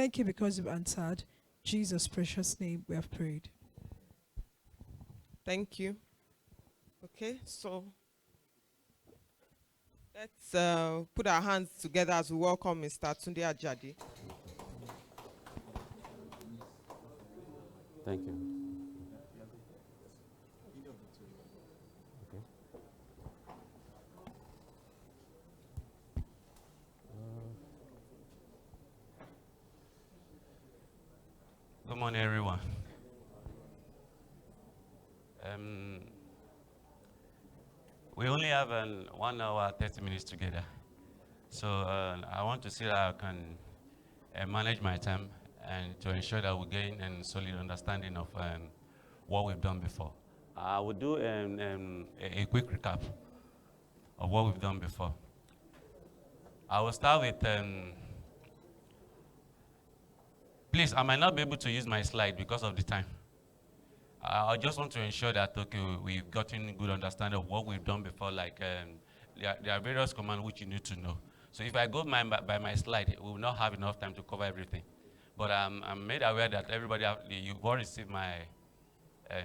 Thank you because you've answered. Jesus' precious name we have prayed. Thank you. Okay, so let's put our hands together as we welcome Mr. Tunde Ajadi. Thank you. Okay. Good morning, everyone. We only have 1 hour, 30 minutes together. So I want to see that I can manage my time and to ensure that we gain a solid understanding of what we've done before. I will do a quick recap of what we've done before. I will start with, please, I might not be able to use my slide because of the time. I just want to ensure that, okay, we've gotten good understanding of what we've done before, like there are various commands which you need to know. So if I go by my slide, we will not have enough time to cover everything. But I'm made aware that everybody, you've all received my, They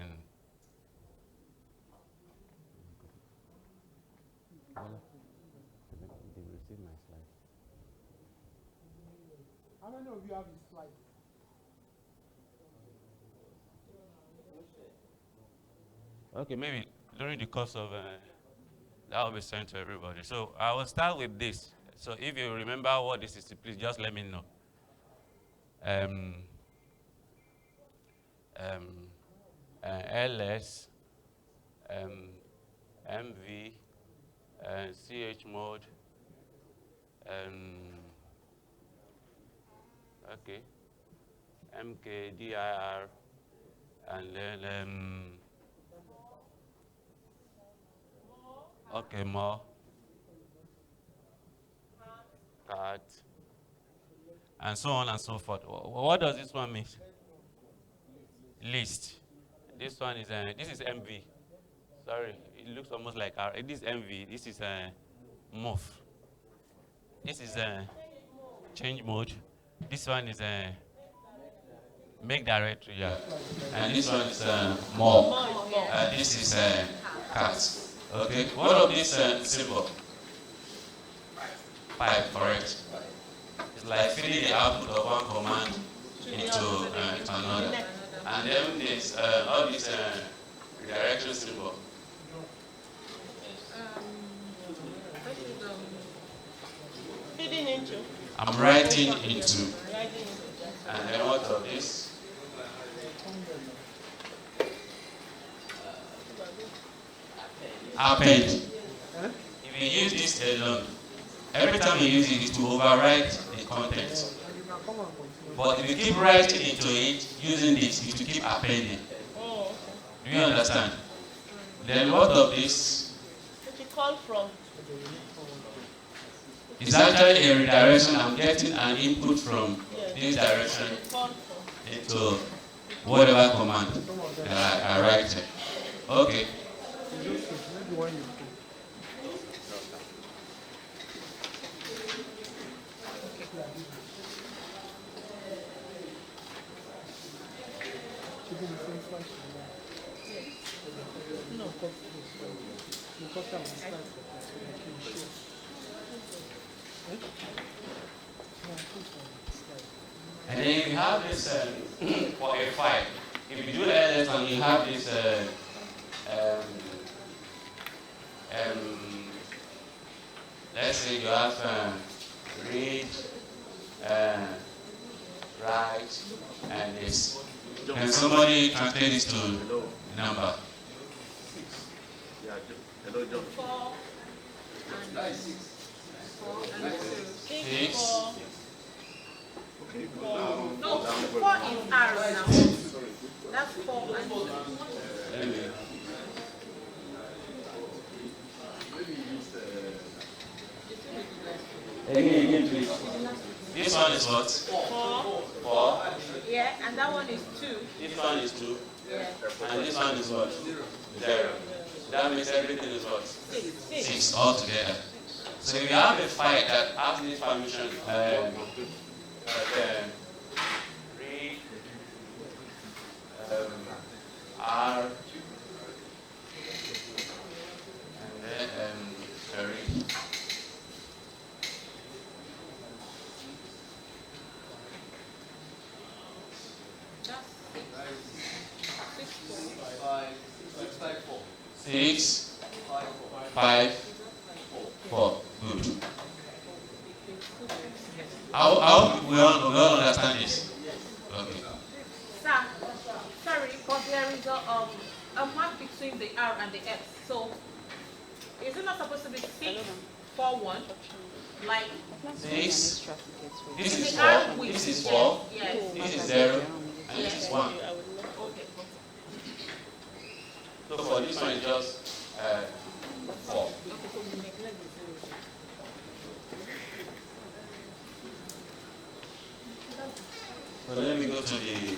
received my slide. How many of you have his slide? okay, maybe during the course of, that will be sent to everybody. So I will start with this. So if you remember what this is, please just let me know. LS, MV, CH mode, okay, MKDIR, and then okay, more card, and so on and so forth. What does this one mean? List. This one is this is MV. Sorry, it looks almost like R. This is MV. This is move. This is change mode. This one is make directory. Yeah, and this one is more. This is cat. Okay. What of this symbol? Pipe, correct. It's like feeding the output of one command into another. And then there's all these redirection symbol. Feeding into. I'm writing into. And then what of this? Append. If you use this alone, every time you use it, it will overwrite the content. But if you keep writing into it, using this, it will keep appending. Do you understand? Then what of this? What you call from? It's actually a redirection. I'm getting an input from this direction into whatever command that I write. Okay. And then you have this for a file. If you do the LS one, you have this let's say you have read, write, and this. Can somebody translate this to number? 4 and 6. 6. No, 4 is R now. That's 4 and 6. Again, please. This one is what? 4. Yeah, and that one is 2. This one is 2. Yeah. And this one is what? 0. That means everything is what? 6 altogether. So if you have a file that has this permission, 6, 5, 4. Good. How we all understand this? Okay. Sir, sorry, but there is a mark between the R and the X. So, is it not supposed to be 6, 4, 1? Like 6. This is the R 4. with This is 4. Yes. This is 0. And this is 1. Okay. So for this one, it's just 4. So let me go to the.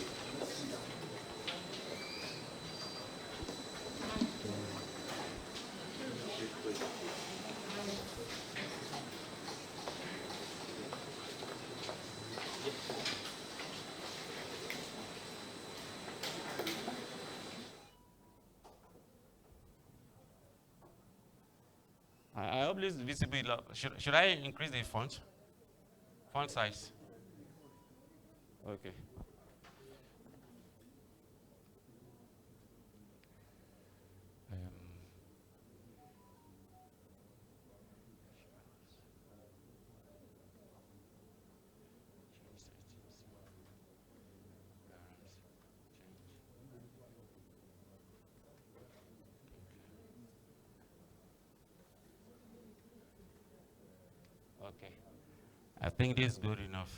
I hope this is visible. Should I increase the font size? Okay. Okay. I think this is good enough.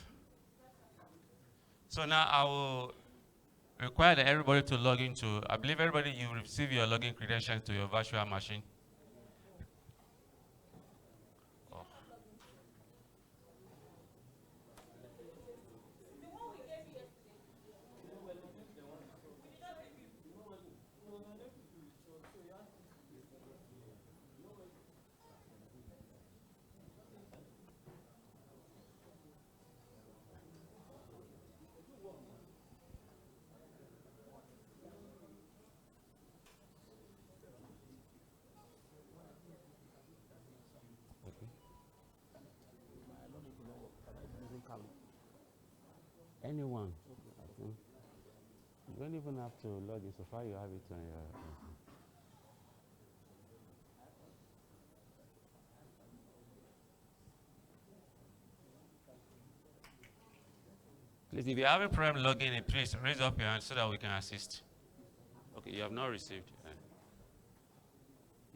So now I will require that everybody to log into, I believe everybody, you receive your login credentials to your virtual machine. Oh. Anyone. I think. You don't even have to log in so far you have it on your. Please, if you have a problem logging in, please raise up your hand so that we can assist. Okay, you have not received.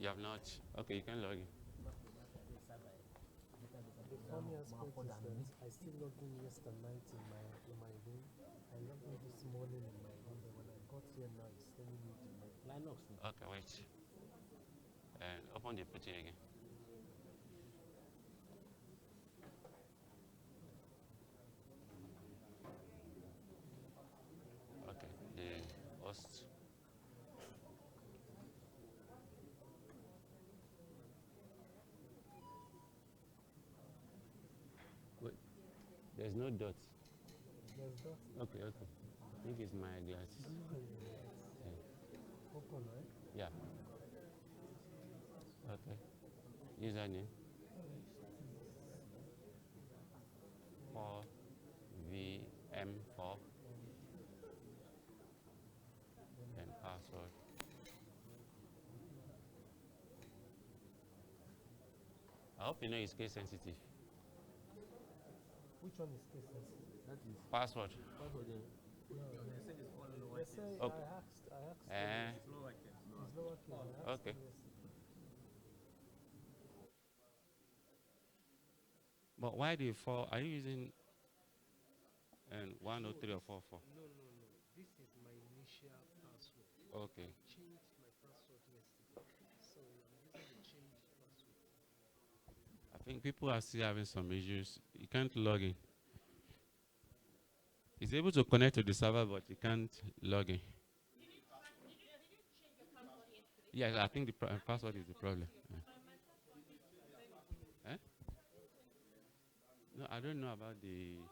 You have not. Okay, you can log in. The funny aspect is that I still logged in yesterday night in my room. I logged in this morning in my room, but when I got here now, it's telling me to Linux. Okay, wait. Open the putty again. Okay, the host. Wait, there's no dot. There's that. Okay, okay. I think it's my glasses. Open, right? Yeah. Okay. Username. 4VM4. Then password. I hope you know it's case sensitive. Which one is case sensitive? That is Password. password. No, They said it's all lower they case. say Okay. I asked. It's lower case. It's lower case. I asked Okay. them yesterday. But why the 4? Are you using 103 or 44? No. This is my initial password. Okay. I changed my password yesterday. So I'm using the changed password. I think people are still having some issues. You can't log in. He's able to connect to the server, but he can't log in. Yes, I think the password is the problem. Eh? No, I don't know about the.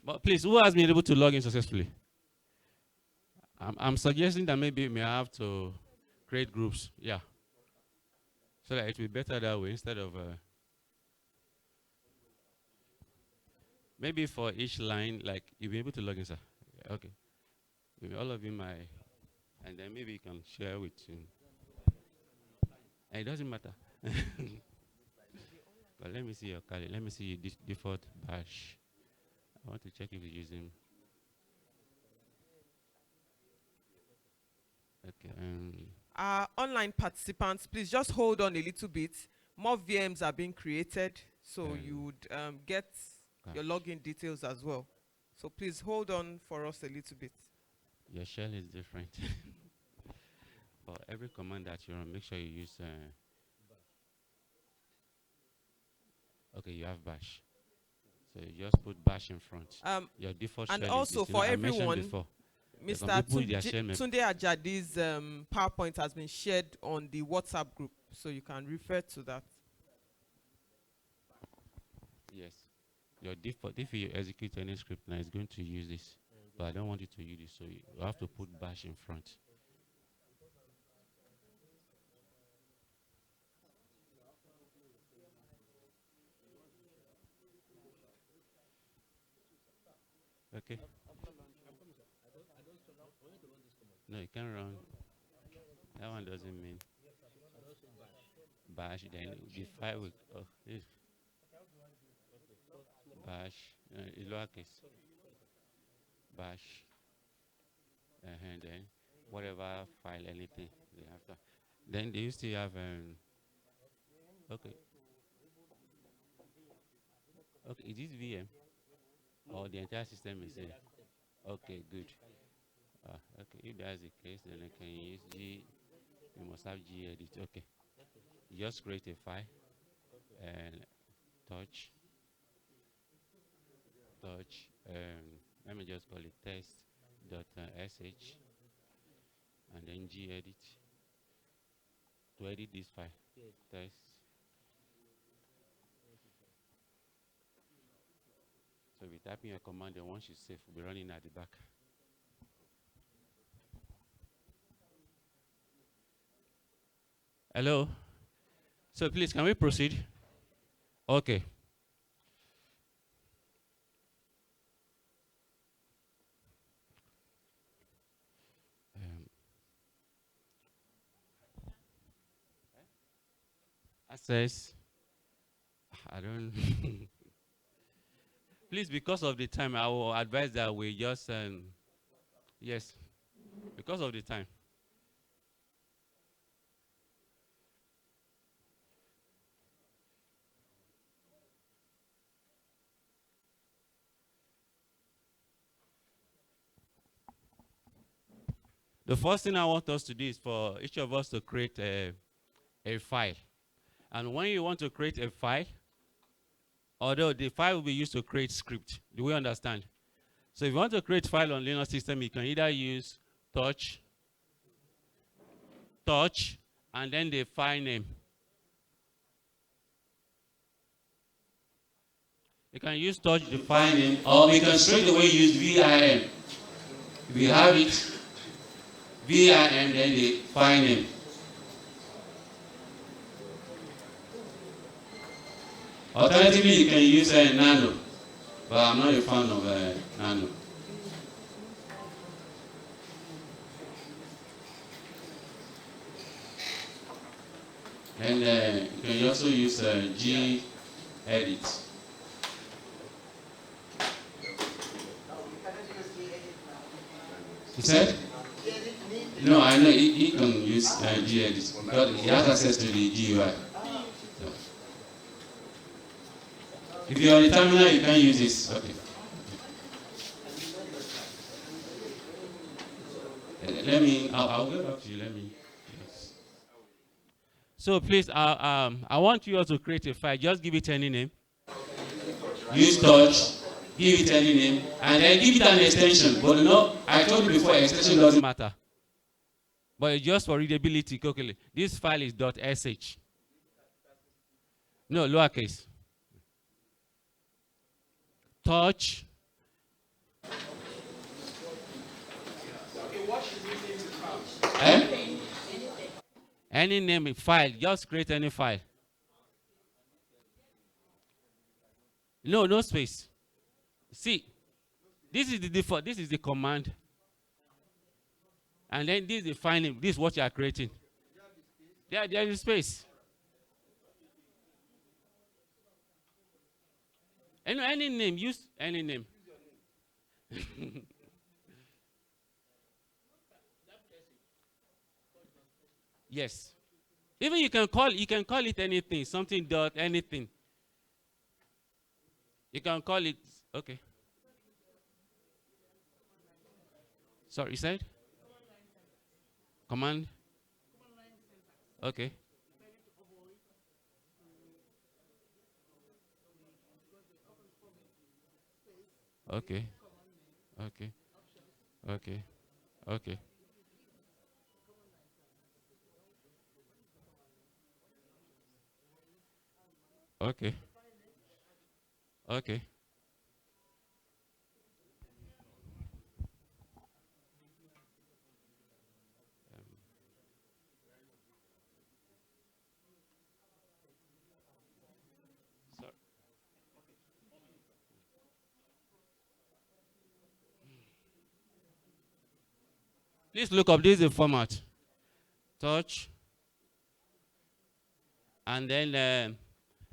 But please, who has been able to log in successfully? I'm suggesting that maybe we may have to create groups. Yeah. So that it will be better that way instead of maybe for each line, like you'll be able to log in, sir. Okay. Maybe all of you might, and then maybe you can share with you. It doesn't matter. But let me see your Kali. Let me see your default bash. I want to check if you're using. Okay. Our online participants, please just hold on a little bit. More VMs are being created, so you would get your login details as well. So please hold on for us a little bit. Your shell is different. For every command that you run, make sure you use. Okay, you have bash. So you just put bash in front. Your default and shell also is, for everyone, Mr. Tunde Ajadi's PowerPoint has been shared on the WhatsApp group, so you can refer to that. Yes. Your default, if you execute any script now, it's going to use this. But I don't want you to use this, so you have to put bash in front. Okay. No, you can't run. That one doesn't mean bash. Then the file will bash lowercase bash, and then whatever file anything they after. Then they used to have okay. Okay, is this VM or the entire system is there? Okay, good. Okay, if that's the case, then I can use G. You must have gedit. Okay, you just create a file and touch. Let me just call it test.sh and then gedit to edit this file. Test. So we typing a command, and once you save, we'll be running at the back. Hello. So please, can we proceed? Okay. Access. I don't. Please, because of the time, I will advise that we just yes, because of the time. The first thing I want us to do is for each of us to create a file. And when you want to create a file, although the file will be used to create script, do we understand? So if you want to create file on Linux system, you can either use touch, and then the file name. You can use touch, the file name, or we can straight away use VIM. If we have it, VIM, then the file name. Alternatively, you can use nano, but I'm not a fan of nano. And you can also use gedit. He said? No, I know he can use gedit because he has access to the GUI. So. If you're on the terminal, you can use this. Okay. I'll get back to you. Yes. So please, I want you all to create a file. Just give it any name. Use touch, give it any name, and then give it an extension. But no, I told you before, extension doesn't matter. But it's just for readability. Okay, this file is .sh. No, lowercase. Touch, Eh? Any name, file, just create any file. No, no space. See, this is the default, this is the command. And then this is the file name, this is what you are creating. There is space. Any name, use any name. Yes. Even you can call it anything, something dot anything. You can call it, okay. Sorry, you said? Command? Okay. Okay. Okay. Okay. Okay. Okay. Okay. Sorry. Please look up. This is the format. Touch. And then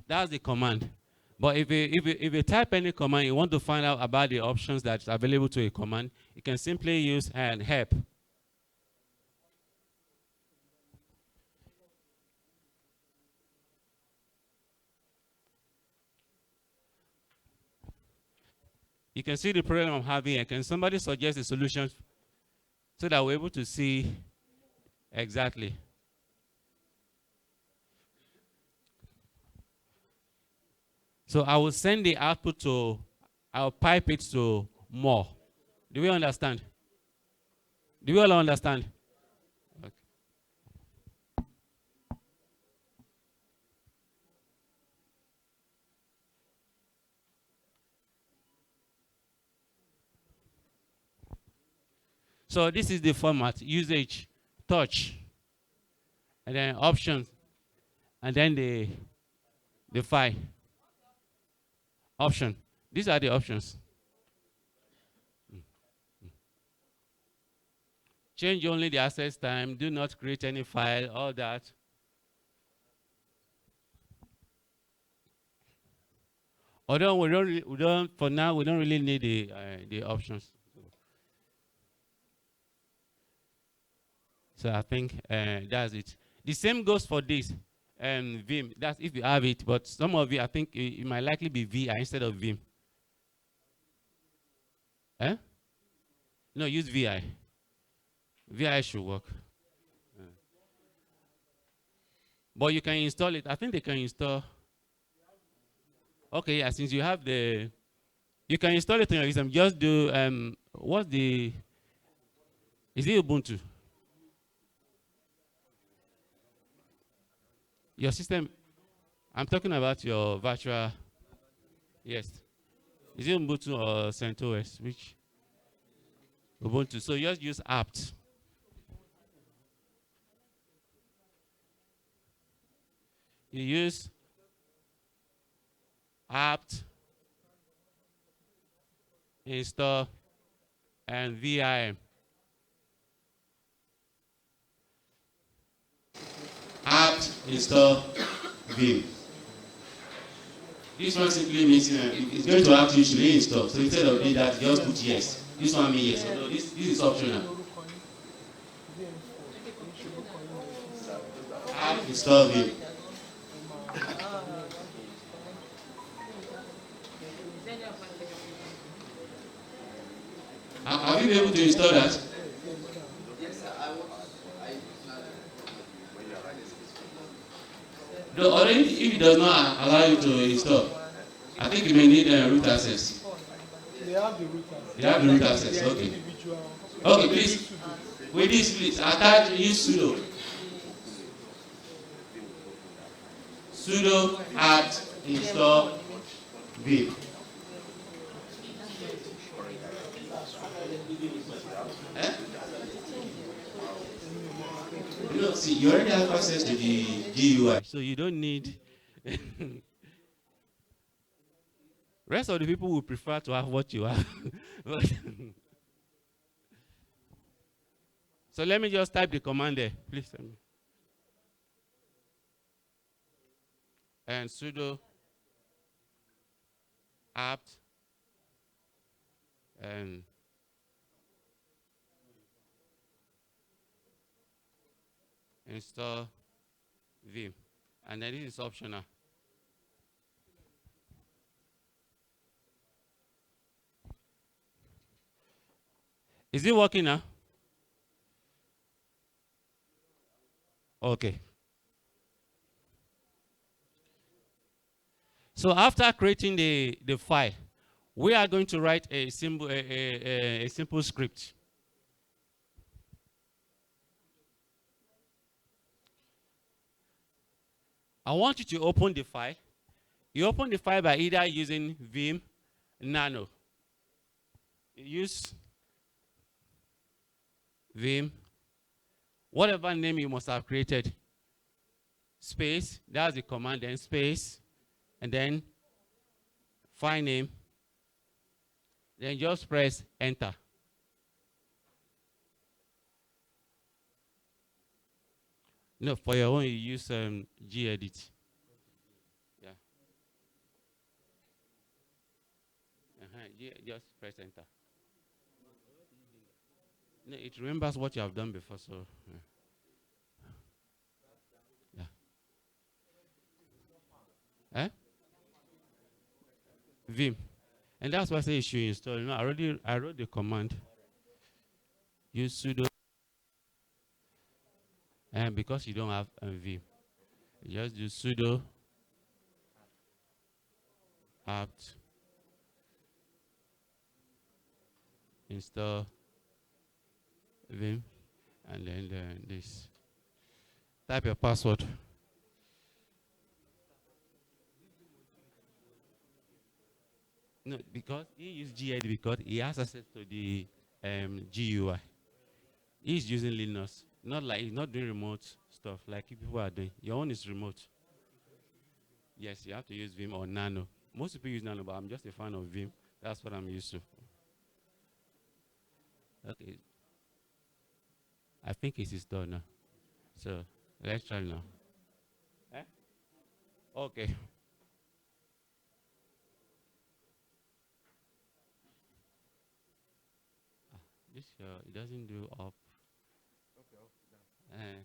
that's the command. But if you type any command, you want to find out about the options that's available to a command, you can simply use help. You can see the problem I'm having here. Can somebody suggest a solution so that we're able to see exactly? So I will send the output to, I'll pipe it to more. Do we understand? Do we all understand? Okay. So this is the format: usage, touch, and then options, and then the file. Option. These are the options. Change only the access time. Do not create any file. All that. Although we don't for now we don't really need the options. So I think that's it. The same goes for this Vim. That's if you have it, but some of you, I think it might likely be VI instead of Vim. Eh? No, use VI. VI should work. But you can install it. I think they can install. Okay, yeah, since you have you can install it on your system. Just do, is it Ubuntu? Your system, I'm talking about your virtual, yes. Is it Ubuntu or CentOS? Which? Ubuntu. So just use apt. You use apt, install, and VIM. Apt, install, Vim. This one simply means it's going to have to usually install. So instead of doing that, just put yes. This one means yes. So this is optional. Apt, install, Vim. Have you been able to install that? No, or if it does not allow you to install, I think you may need root access. They have the root access. They have the root access, okay. Okay, please, with this, please, attach, use sudo. Sudo apt install Vim. see, you already have access to the GUI, so you don't need. Rest of the people will prefer to have what you have. So let me just type the command there, please. And sudo apt and install Vim. And then this is optional. Is it working now? Okay. So after creating the file, we are going to write a simple script. I want you to open the file. You open the file by either using Vim Nano. You use Vim, whatever name you must have created, space, that's the command, then space, and then file name, then just press enter. No, for your own, you use gedit. Yeah. Just press enter. No, it remembers what you have done before, so. Yeah. Vim. And that's why I say you should install. You know, I wrote the command. Use sudo. And because you don't have Vim, you just do sudo apt install Vim, and then this. Type your password. No, because he uses GID because he has access to the GUI. He's using Linux. Not like he's not doing remote stuff like people are doing. Your own is remote. Yes, you have to use Vim or Nano. Most people use Nano, but I'm just a fan of Vim. That's what I'm used to. Okay. I think it is done now. So let's try now. Okay. This it doesn't do up. Okay.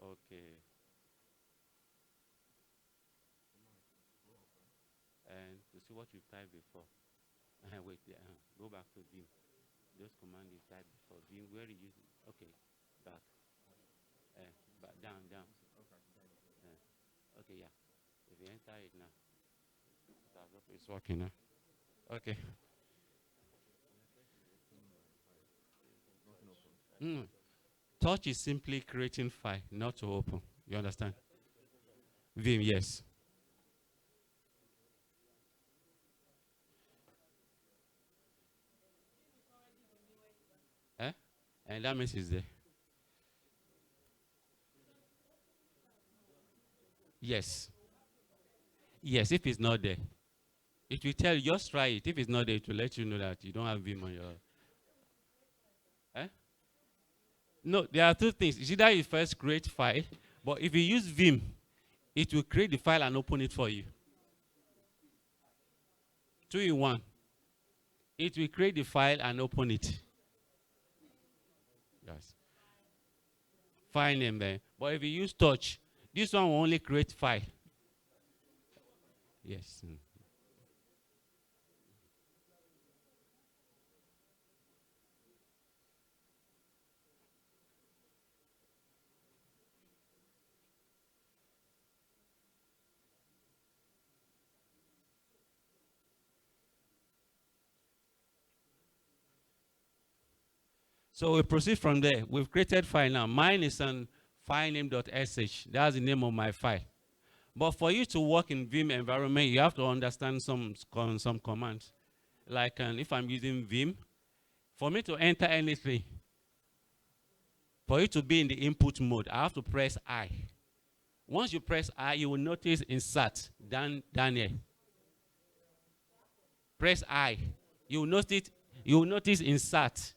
Okay. And to see what you've typed before. Wait, go back to Vim. Those commands you typed before. Vim, where you use it? Okay, back. Back down. Okay, yeah. If you enter it now, it's working now. Okay. Touch is simply creating file, not to open. You understand? Vim, yes. And that means it's there. Yes. Yes, if it's not there. It will tell you, just try it. If it's not there, it will let you know that you don't have Vim on your... No, there are two things. It's either you first create file, but if you use Vim, it will create the file and open it for you. 2 in 1. It will create the file and open it. Yes. File name there. But if you use touch, this one will only create file. Yes. So we proceed from there. We've created file now. Mine is on filename.sh. That's the name of my file. But for you to work in Vim environment, you have to understand some commands. like if I'm using Vim, for me to enter anything, for it to be in the input mode, I have to press I. Once you press I, you will notice insert down here. Press I. You will notice insert.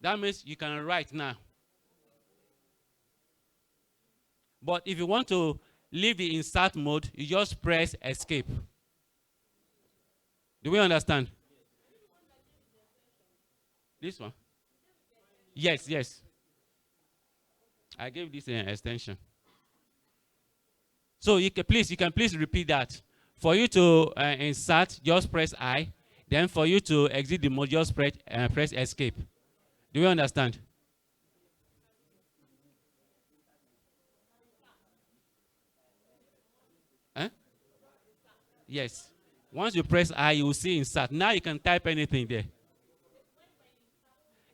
That means you can write now. But if you want to leave the insert mode, you just press escape. Do we understand? This one? Yes, yes. I gave this an extension. So you can please repeat that. For you to insert, just press I. Then for you to exit the mode, just press escape. Do you understand? Huh? Yes. Once you press I, you will see insert. Now you can type anything there.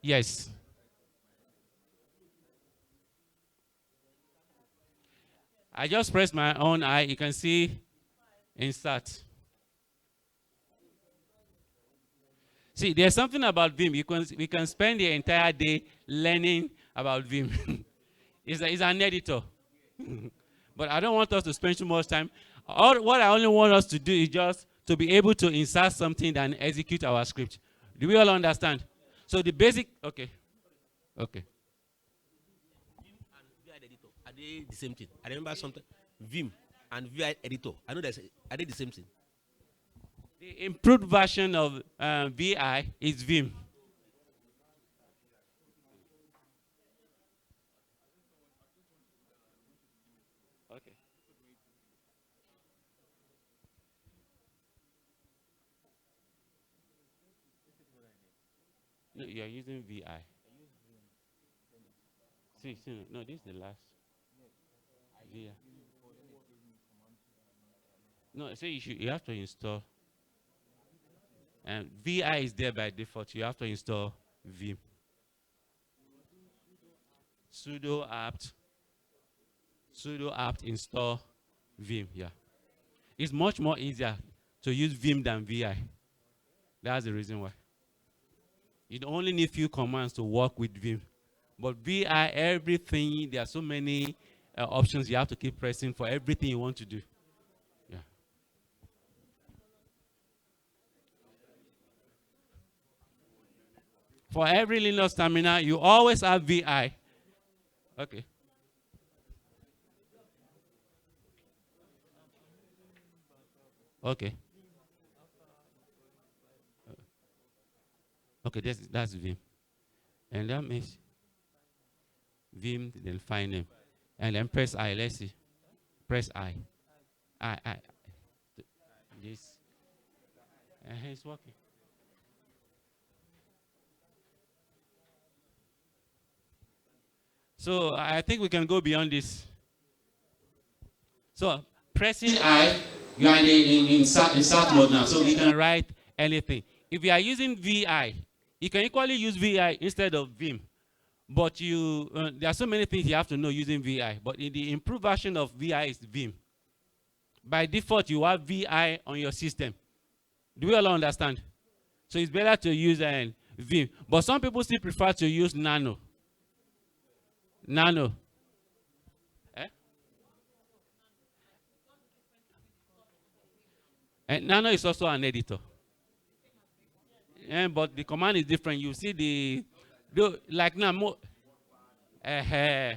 Yes. I just press my own I. You can see insert. See, there's something about Vim. We can spend the entire day learning about Vim. It's an editor. But I don't want us to spend too much time. What I only want us to do is just to be able to insert something and execute our script. Do we all understand? So the basic, okay. Okay. Vim and VI editor, are they the same thing? I remember something. Vim and VI editor, I know that are they the same thing? The improved version of VI is Vim. Okay. No, you are using VI. See, no, this is the last. VI. No, see, you have to install. And VI is there by default. You have to install Vim. Sudo apt install Vim. Yeah, it's much more easier to use Vim than VI. That's the reason why. You only need few commands to work with Vim, but VI, everything, there are so many options you have to keep pressing for everything you want to do. Yeah. For every Linux terminal, you always have VI. Okay. Okay. Okay, that's Vim. And that means Vim, then find name. And then press I, let's see. Press I. This. It's working. So I think we can go beyond this. So pressing I, you are in insert mode now, so you can write anything. If you are using VI, you can equally use VI instead of Vim. But there are so many things you have to know using VI. But in the improved version of VI is Vim. By default, you have VI on your system. Do we all understand? So it's better to use Vim. But some people still prefer to use Nano. Nano. And Nano is also an editor. But the command is different. You see like now, yeah.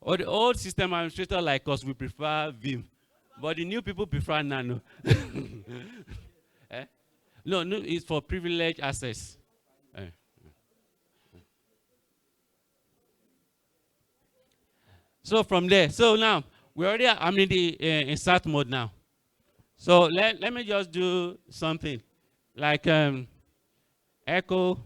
Or the old system administrator like us, we prefer Vim. But the new people prefer Nano. No, it's for privileged access. So from there, so now I'm in the insert mode now. So let me just do something like echo.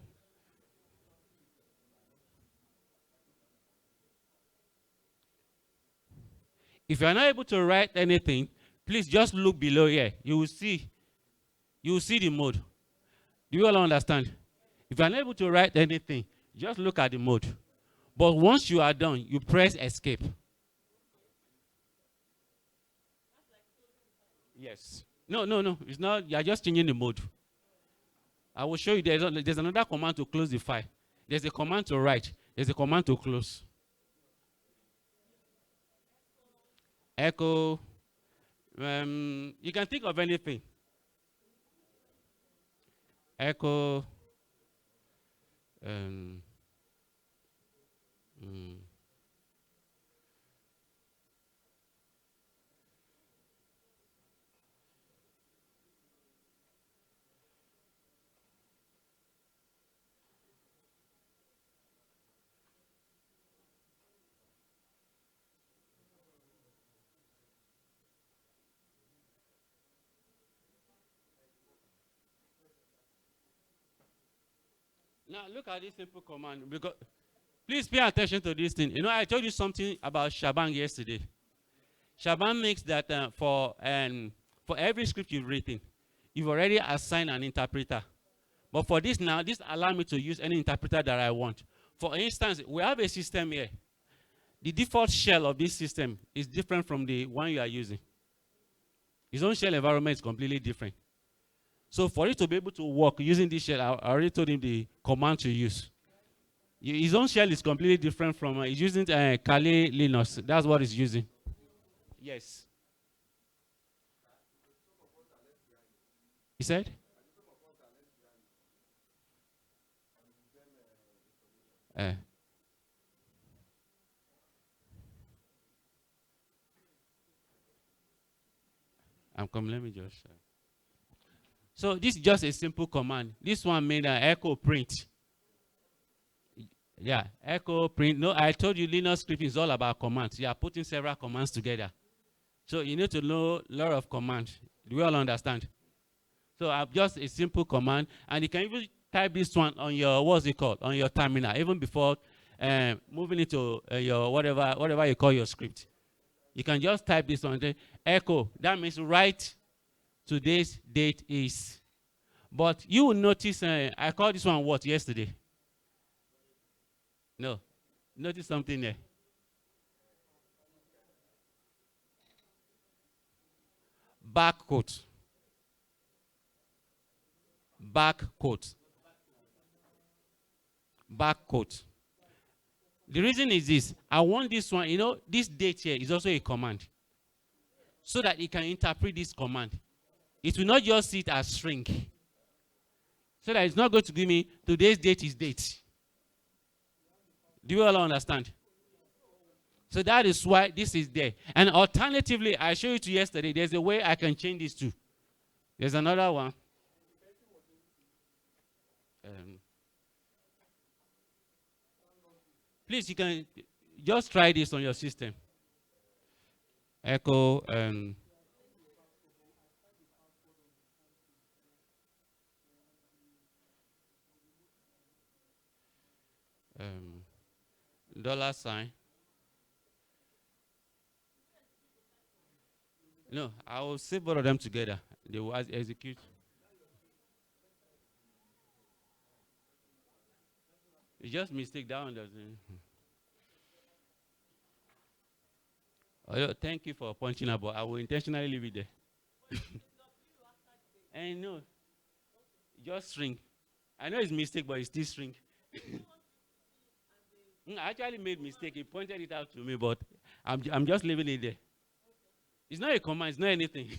If you are not able to write anything, please just look below here. You will see the mode. Do you all understand? If you are not able to write anything, just look at the mode. But once you are done, you press escape. Yes. No. It's not. You are just changing the mode. I will show you. There's another command to close the file. There's a command to write. There's a command to close. Echo. You can think of anything. Echo. Now look at this simple command. Because please pay attention to this thing. You know, I told you something about Shaban yesterday. Shaban makes that for every script you've written, you've already assigned an interpreter. But for this now, this allows me to use any interpreter that I want. For instance, we have a system here. The default shell of this system is different from the one you are using. His own shell environment is completely different. So for it to be able to work using this shell, I already told him the command to use. His own shell is completely different from, he's using Kali Linux. That's what he's using. Yes. He said? I'm coming, let me just show. So this is just a simple command. This one made an echo print. Yeah, echo print. No, I told you Linux scripting is all about commands. You are putting several commands together. So you need to know a lot of commands. Do we all understand? So I've just a simple command, and you can even type this one on your, what's it called, on your terminal, even before moving into your whatever you call your script. You can just type this one, echo. That means write today's date is. But you will notice, I called this one what yesterday? No. Notice something there. Back quote. Back quote. Back quote. The reason is this. I want this one, you know, this date here is also a command. So that it can interpret this command. It will not just sit as string. So that it's not going to give me today's date is date. Do you all understand? So that is why this is there. And alternatively, I showed you to yesterday, there's a way I can change this too. There's another one. Please, you can just try this on your system. Echo $. No, I will save both of them together. They will execute. It's just mistake that one doesn't. Oh, thank you for punching up, but I will intentionally leave it there. And no, just shrink. I know it's mistake, but it's still shrink. I actually made mistake. He pointed it out to me, but I'm just leaving it there. It's not a command. It's not anything.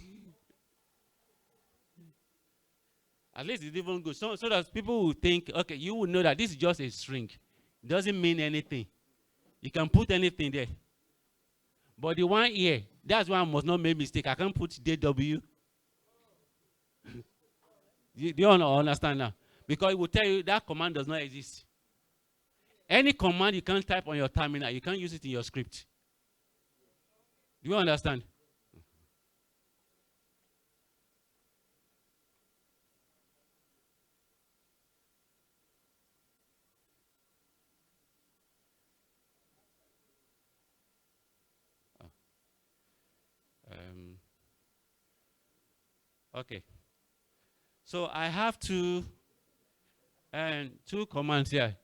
At least it's even good. So that people will think, okay, you will know that this is just a string. It doesn't mean anything. You can put anything there. But the one here, that's why I must not make mistake. I can't put DW. Do you understand now? Because it will tell you that command does not exist. Any command you can't type on your terminal, you can't use it in your script. Do you understand? Okay. So I have two commands here.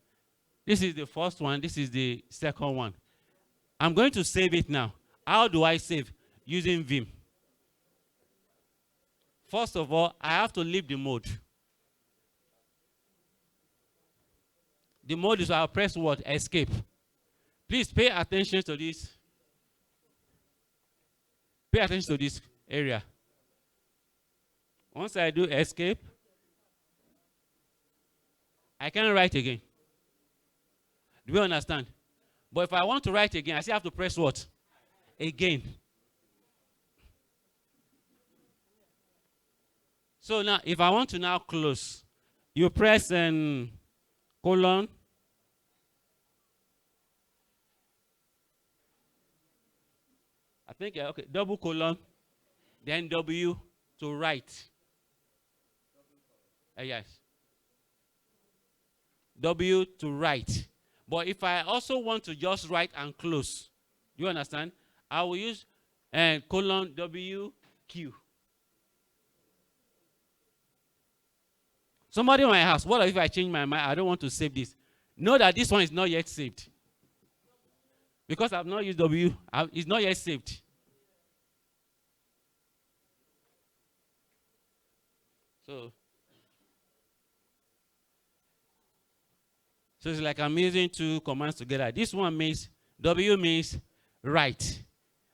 This is the first one. This is the second one. I'm going to save it now. How do I save? Using Vim. First of all, I have to leave the mode. The mode is I'll press what? Escape. Please pay attention to this. Pay attention to this area. Once I do escape, I can write again. Do you understand? But if I want to write again, I still have to press what? Again. So now, if I want to now close, you press colon. I think, okay, double colon, then W to write. Yes. W to write. But if I also want to just write and close, do you understand? I will use colon W Q. Somebody might ask, what if I change my mind? I don't want to save this. Know that this one is not yet saved. Because I've not used W, it's not yet saved. So it's like I'm using two commands together. This one means, W means write.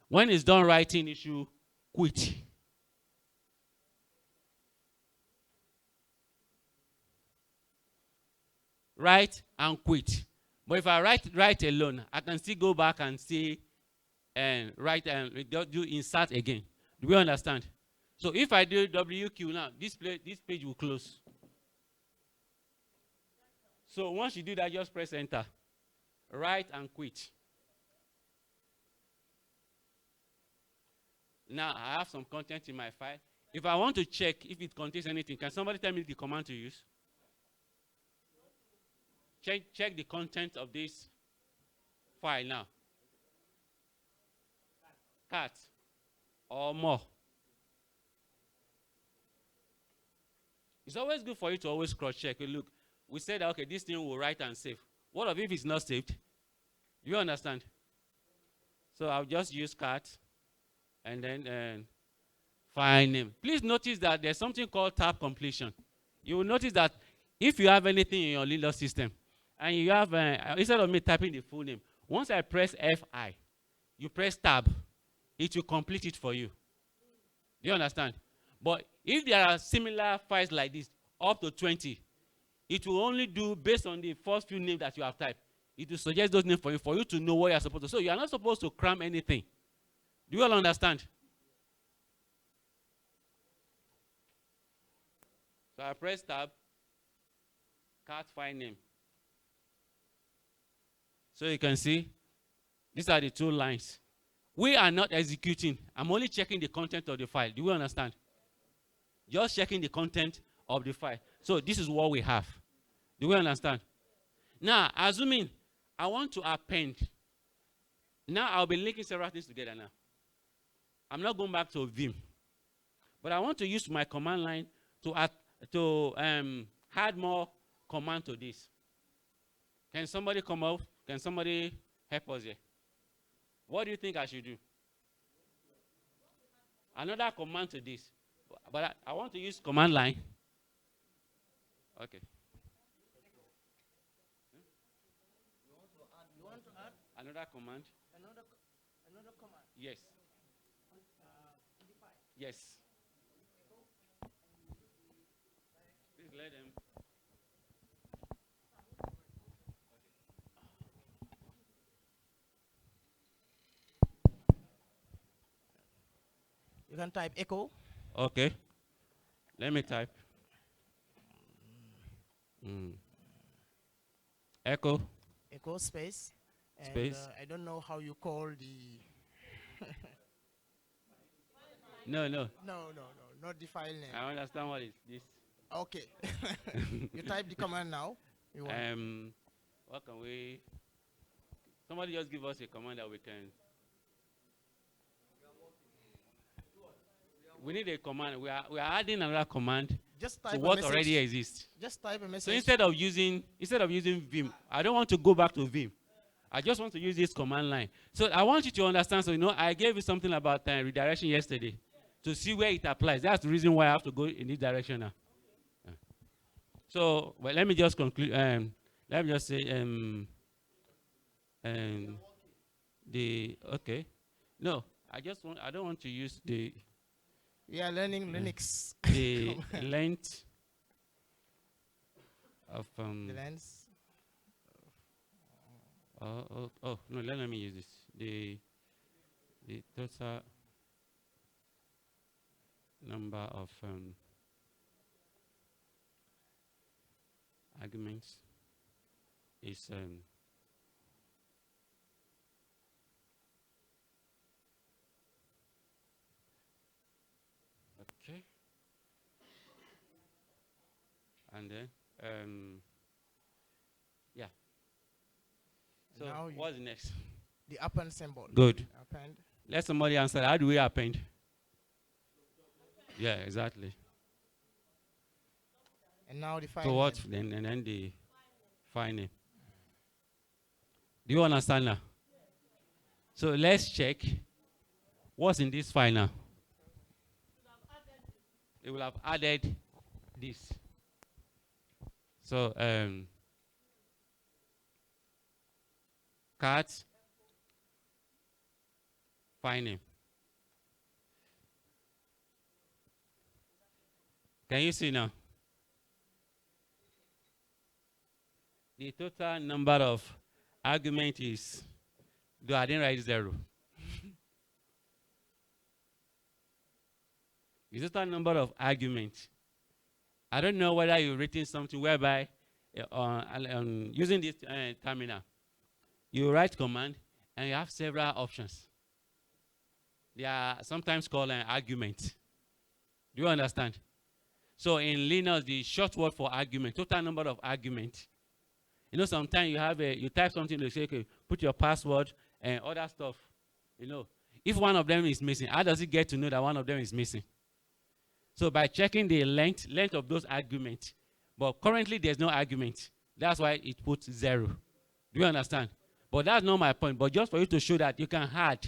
When it's done writing, it should quit. Write and quit. But if I write alone, I can still go back and say write and do insert again. Do we understand? So if I do WQ now, this page will close. So once you do that, just press enter. Write and quit. Now I have some content in my file. If I want to check if it contains anything, can somebody tell me the command to use? Check the content of this file now. Cat or more. It's always good for you to always cross-check. Look, we said that, okay, this thing will write and save. What if it's not saved? Do you understand? So I'll just use cat and then file name. Please notice that there's something called tab completion. You will notice that if you have anything in your Linux system, and you have, instead of me typing the full name, once I press Fi, you press tab, it will complete it for you. Do you understand? But if there are similar files like this, up to 20, it will only do based on the first few names that you have typed. It will suggest those names for you to know what you're supposed to. So you are not supposed to cram anything. Do you all understand? So I press tab, cat file name. So you can see, these are the two lines. We are not executing. I'm only checking the content of the file. Do you understand? Just checking the content of the file. So this is what we have. Do we understand? Now, assuming I want to append. Now I'll be linking several things together now. I'm not going back to Vim. But I want to use my command line to add more command to this. Can somebody come up? Can somebody help us here? What do you think I should do? Another command to this. But I want to use command line. Okay. You want to add Another command? another command? Yes. Yes. Please let them. You can type echo. Okay. Let me type. Echo. Echo space. And, Space. I don't know how you call the. No. No, not the file name. I understand what is this. Okay. You type the command now. You want What can we? Somebody just give us a command that we can. We need a command. We are adding another command just type to a what message. already exists. Just type a message. So instead of using Vim, I don't want to go back to Vim. I just want to use this command line. So I want you to understand. So I gave you something about redirection yesterday to see where it applies. That's the reason why I have to go in this direction now. So, well, let me just conclude. Let me just say, okay. No, I don't want to use the. We are learning Linux. The length of The lens. no, let me use this. The total number of arguments is okay, and then yeah. So Now what's next? The append symbol. Good. Append. Let somebody answer. How do we append? Yeah, exactly. And now the To final. what then? And then the final. Do you understand now? So let's check what's in this final. It will have added this. So cat final. Can you see now? The total number of argument is, though I didn't write 0. The total number of arguments. I don't know whether you've written something whereby using this terminal, you write command and you have several options. They are sometimes called an argument. Do you understand? So in Linux, the short word for argument, total number of arguments. You know, sometimes you have you type something, they say, okay, put your password and other stuff. You know, if one of them is missing, how does it get to know that one of them is missing? So by checking the length of those arguments, but currently there's no argument. That's why it puts 0. Do you understand? But that's not my point. But just for you to show that you can add.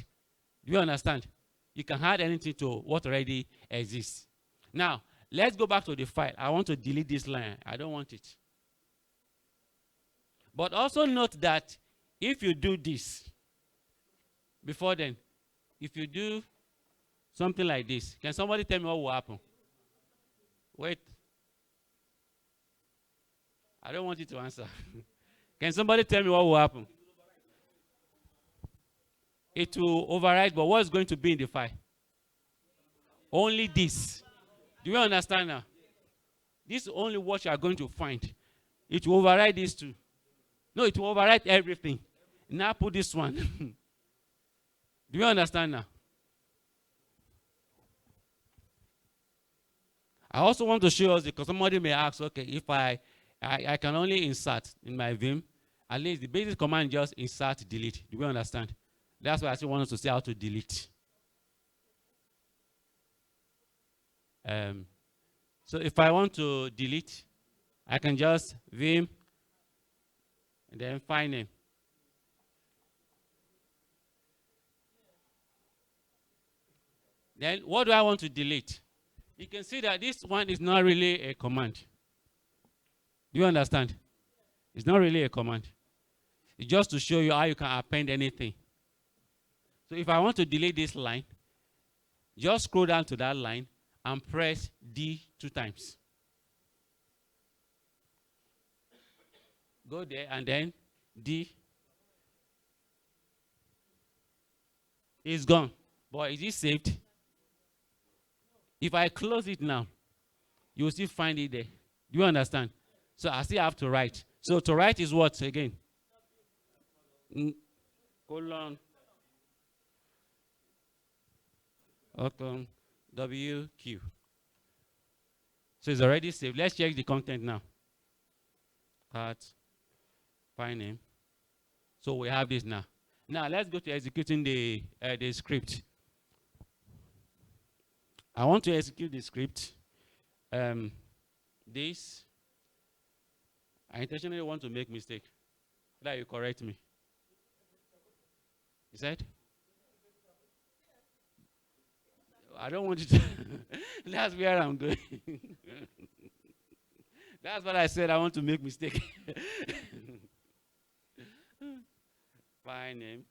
Do you understand? You can add anything to what already exists. Now, let's go back to the file. I want to delete this line. I don't want it. But also note that if you do this, before then, if you do something like this, can somebody tell me what will happen? Wait. I don't want you to answer. Can somebody tell me what will happen? It will override, but what's going to be in the file? Only this. Do you understand now? This is only what you are going to find. It will override this too. No, it will override everything. Now put this one. Do you understand now? I also want to show us, because somebody may ask, okay, if I can only insert in my Vim, at least the basic command just insert, delete. Do you understand? That's why I still want us to see how to delete. So if I want to delete, I can just Vim and then find name. Then what do I want to delete? You can see that this one is not really a command. Do you understand? It's not really a command. It's just to show you how you can append anything. So if I want to delete this line, just scroll down to that line and press D 2 times. Go there and then D. It's gone. But is it saved? If I close it now, you will still find it there. Do you understand? So I still have to write. So to write is what again? Colon. Okay. WQ. So it's already saved. Let's check the content now. Cat. Find name. So we have this now. Now let's go to executing the script. I want to execute the script. This. I intentionally want to make mistake. That you correct me. Is that? I don't want you to. That's where I'm going. That's what I said. I want to make mistake. File name.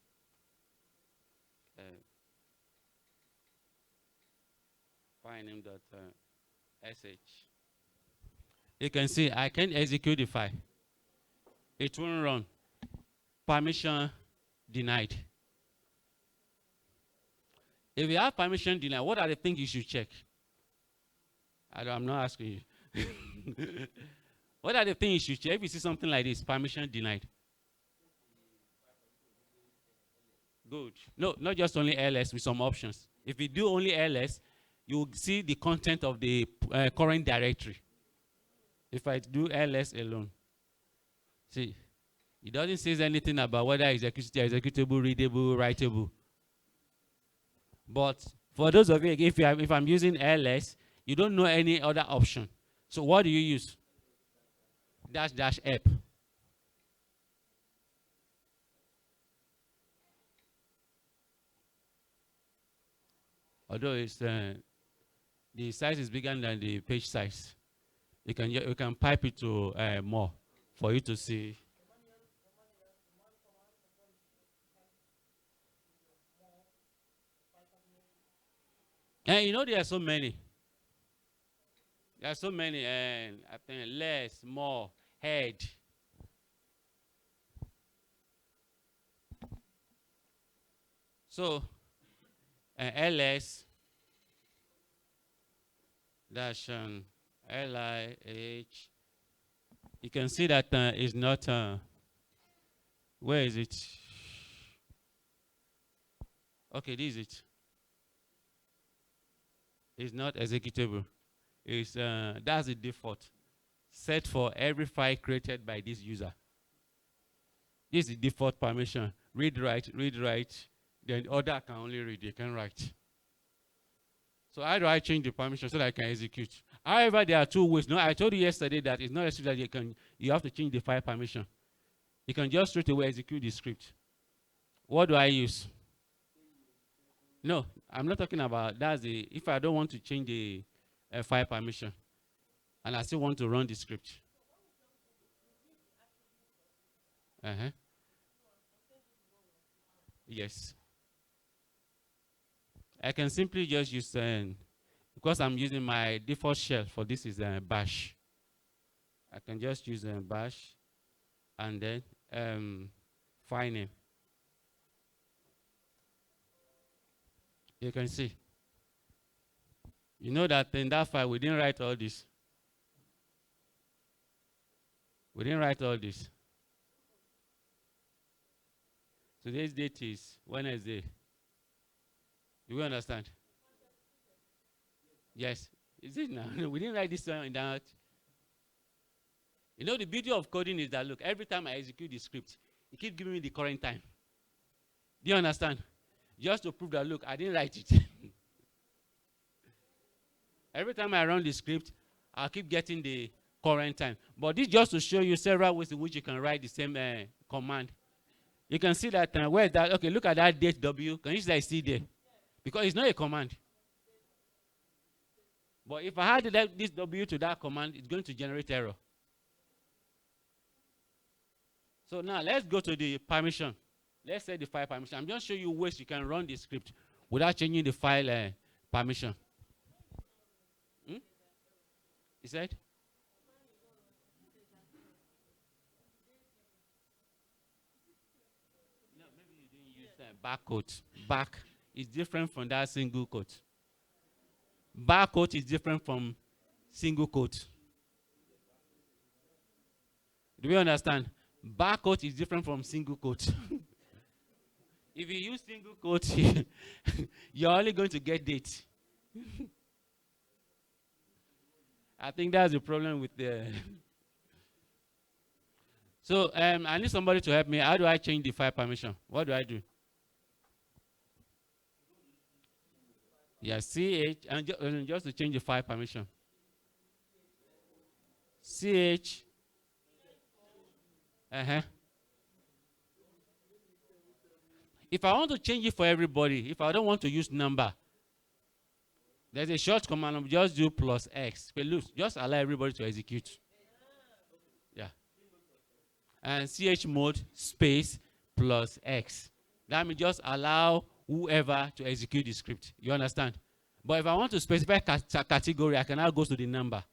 File name dot sh. You can see I can execute the file. It won't run. Permission denied. If you have permission denied, what are the things you should check? I'm not asking you. What are the things you should check if you see something like this, permission denied? Good. No, not just only ls with some options. If you do only ls, you will see the content of the current directory. If I do ls alone, see, it doesn't say anything about whether executable, readable, writable. But for those of you, if I'm using ls, you don't know any other option. So what do you use? --app. Although it's the size is bigger than the page size, you can pipe it to more for you to see. And you know there are so many. There are so many, and I think less, more, head. So ls dash lih. You can see that is not. Where is it? Okay, this is it. It's not executable. It's that's the default set for every file created by this user. This is the default permission. Read, write, read, write. Then other can only read, they can write. So how do I change the permission so that I can execute? However, there are two ways. No, I told you yesterday that it's not necessary that you have to change the file permission. You can just straight away execute the script. What do I use? No, I'm not talking about if I don't want to change the file permission and I still want to run the script. Yes. I can simply just use, because I'm using my default shell for this is bash. I can just use bash and then file name. You can see. You know that in that file we didn't write all this. We didn't write all this. Today's date is Wednesday. Do you understand? Yes. Is it now? No, we didn't write this one down. You know, the beauty of coding is that, look, every time I execute the script, it keeps giving me the current time. Do you understand? Just to prove that, look, I didn't write it. Every time I run the script, I'll keep getting the current time. But this just to show you several ways in which you can write the same command. You can see that, where is that? Okay, look at that date W. Can you see that it's still there? Because it's not a command. But if I add this W to that command, it's going to generate error. So now let's go to the permission. Let's set the file permission. I'm just showing you ways you can run the script without changing the file permission. You said? No, maybe you didn't use barcode. Back is different from that single quote. Barcode is different from single quote. Do you understand? Barcode is different from single quote. If you use single quote, you're only going to get date. I think that's the problem with the. So I need somebody to help me. How do I change the file permission? What do I do? Yeah, CH, and just to change the file permission. CH. If I want to change it for everybody, if I don't want to use number, There's a short command of just do plus X. Okay, look, just allow everybody to execute. Yeah. And chmod space plus X. That means just allow whoever to execute the script. You understand? But if I want to specify category, I can now go to the number.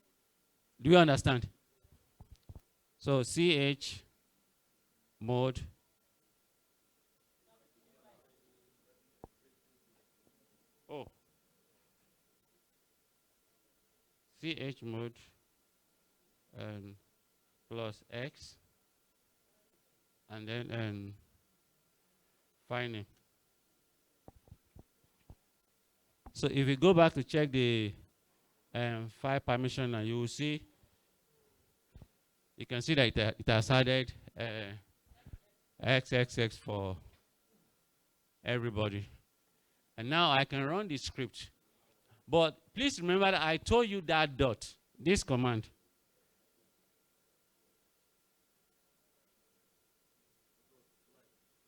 Do you understand? So chmod chmod plus X and then finding. So if you go back to check the file permission, and you will see, you can see that it has added XXX for everybody. And now I can run the script. But please remember that I told you that dot, this command.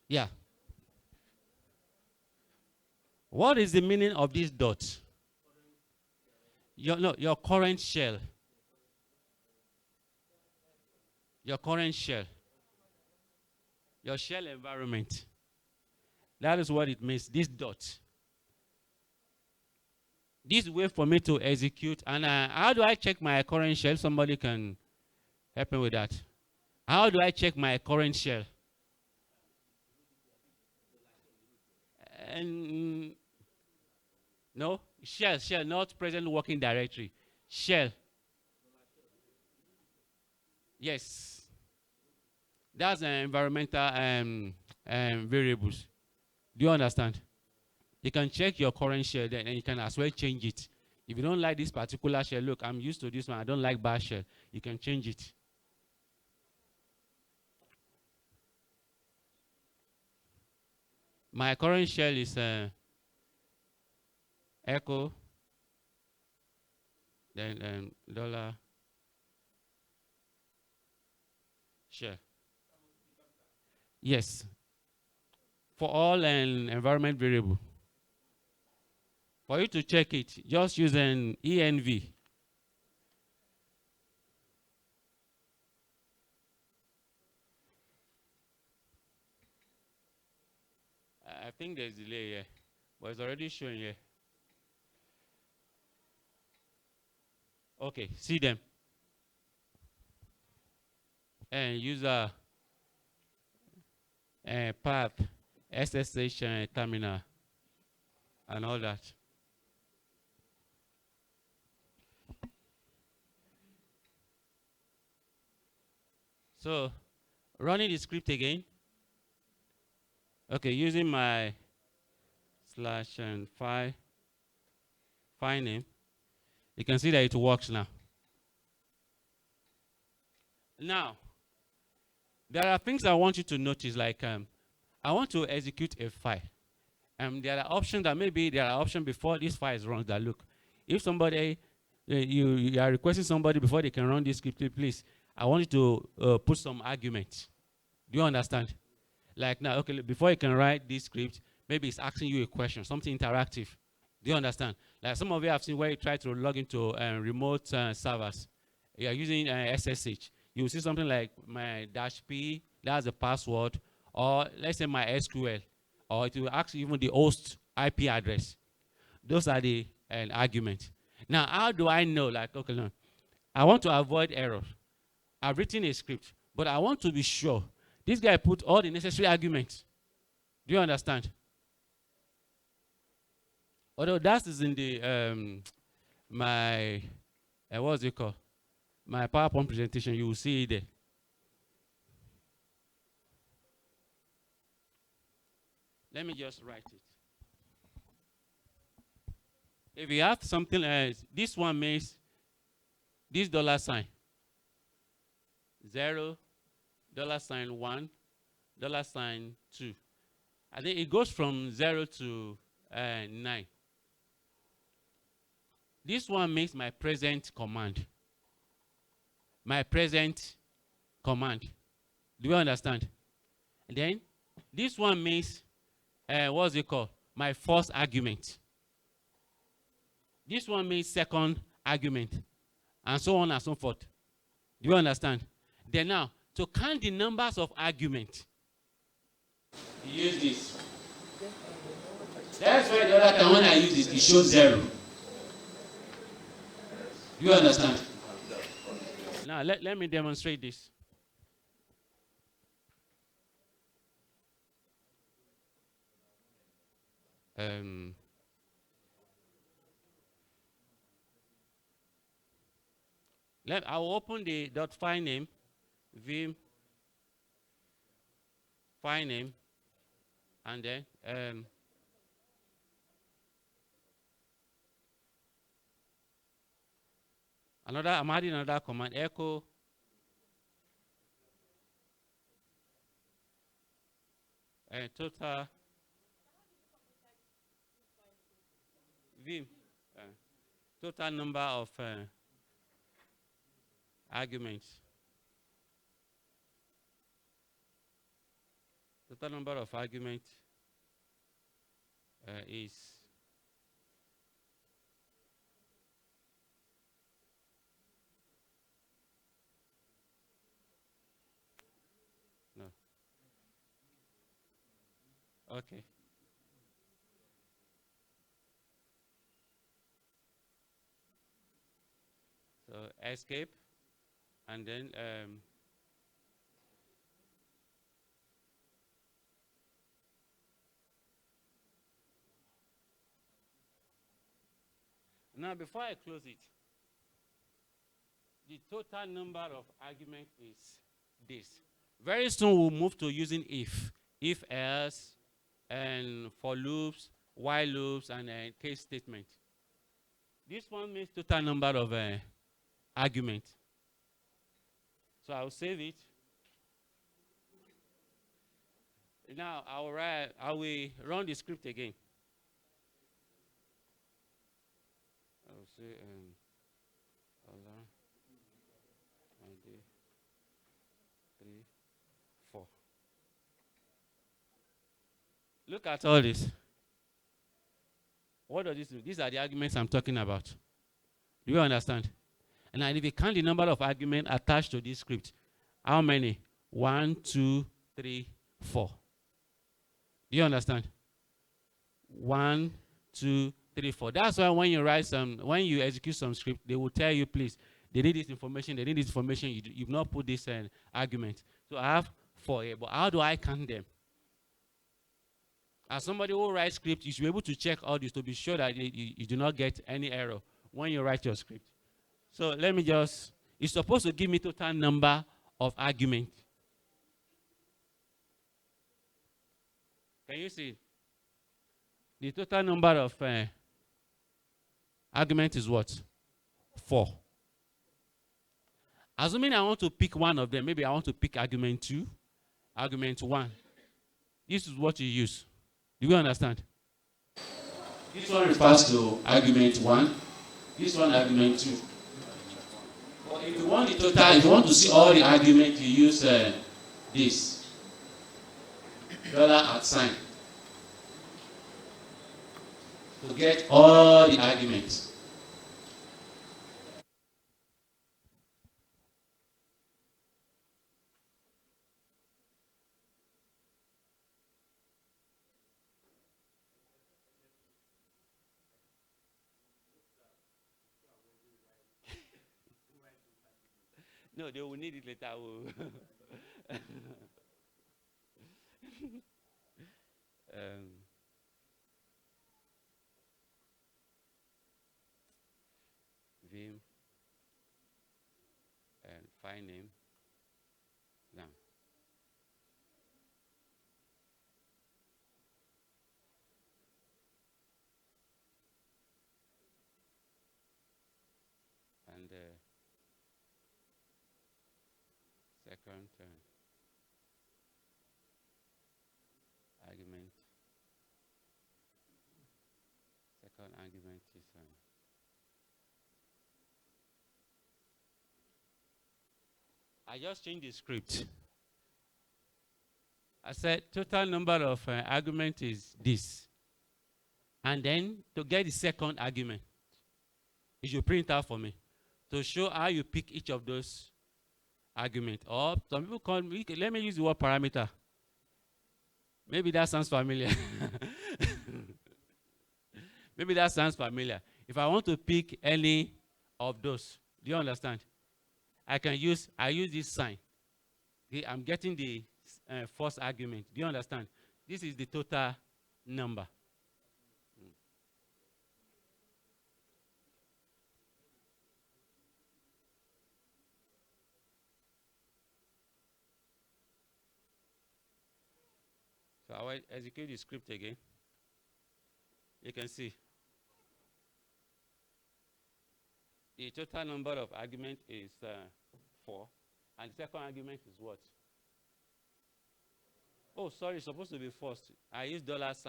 Yeah. What is the meaning of this dot? Your current shell. Your current shell. Your shell environment. That is what it means, this dot. This way for me to execute. And how do I check my current shell? Somebody can help me with that. How do I check my current shell? And no, shell, not present working directory. Shell. Yes. That's environmental variables. Do you understand? You can check your current shell then, and you can as well change it. If you don't like this particular shell, look, I'm used to this one, I don't like bash shell. You can change it. My current shell is echo, then dollar shell. Yes. For all an environment variable. For you to check it, just use an env. I think there's delay here, but it's already showing here. Okay, see them. And user path, SSH terminal, and all that. So, running the script again. Okay, using my slash and file name, you can see that it works now. Now, there are things I want you to notice, like I want to execute a file. There are options that maybe there are options before this file is run that look, if somebody, you are requesting somebody before they can run this script, please, I want you to put some arguments. Do you understand? Like now, okay, before you can write this script, maybe it's asking you a question, something interactive. Do you understand? Like some of you have seen where you try to log into remote servers. You are using SSH. You will see something like my -p, that's the password, or let's say my SQL, or it will ask even the host IP address. Those are the arguments. Now, how do I know? Like, okay, no, I want to avoid error. I've written a script, but I want to be sure this guy put all the necessary arguments. Do you understand? Although that is in the my what's it called? My PowerPoint presentation, you will see it there. Let me just write it. If you have something else, this one means this $, 0, $1, $2. I think it goes from 0 to 9. This one makes my present command. My present command. Do you understand? And then this one makes what's it called? My first argument. This one means second argument, and so on and so forth. Do you understand? Then now, to count the numbers of arguments, you use this. That's why the other time when I use it, it shows 0. Do you understand? Now, let me demonstrate this. I will open the .file name, vim file name, and then I'm adding another command, echo total vim total number of arguments. Total number of arguments is no. Okay. So escape, and then now before I close it, the total number of arguments is this. Very soon we'll move to using if else, and for loops, while loops, and case statement. This one means total number of arguments. So I'll save it. Now I will run the script again. I'll say Olatunde 3, 4. Look at all this. What does this do? These are the arguments I'm talking about. Do you understand? And if you count the number of arguments attached to this script, how many? 1, 2, 3, 4. Do you understand? 1, 2, 3, 4. That's why when you execute some script, they will tell you, please, they need this information, you've not put this argument. So I have 4 here, but how do I count them? As somebody who writes script, you should be able to check all this to be sure that you do not get any error when you write your script. So let me it's supposed to give me total number of arguments. Can you see? The total number of arguments is what? 4. Assuming I want to pick one of them, maybe I want to pick argument 2, argument 1. This is what you use. Do you understand? This one refers to argument 1. This one argument 2. But if you want the total, if you want to see all the arguments, you use this $@ to get all the arguments. No, they will need it later. Vim and file name. Now. And second argument. Second argument is I just changed the script. I said total number of argument is this. And then to get the second argument, You should print out for me to show how you pick each of those arguments. Or some people call me, let me use the word parameter. Maybe that sounds familiar. Maybe that sounds familiar. If I want to pick any of those, do you understand? I use this sign. Okay, I'm getting the first argument. Do you understand? This is the total number. So I will execute the script again. You can see the total number of arguments is 4, and the second argument is what? Oh, sorry, it's supposed to be first. I use $1. It's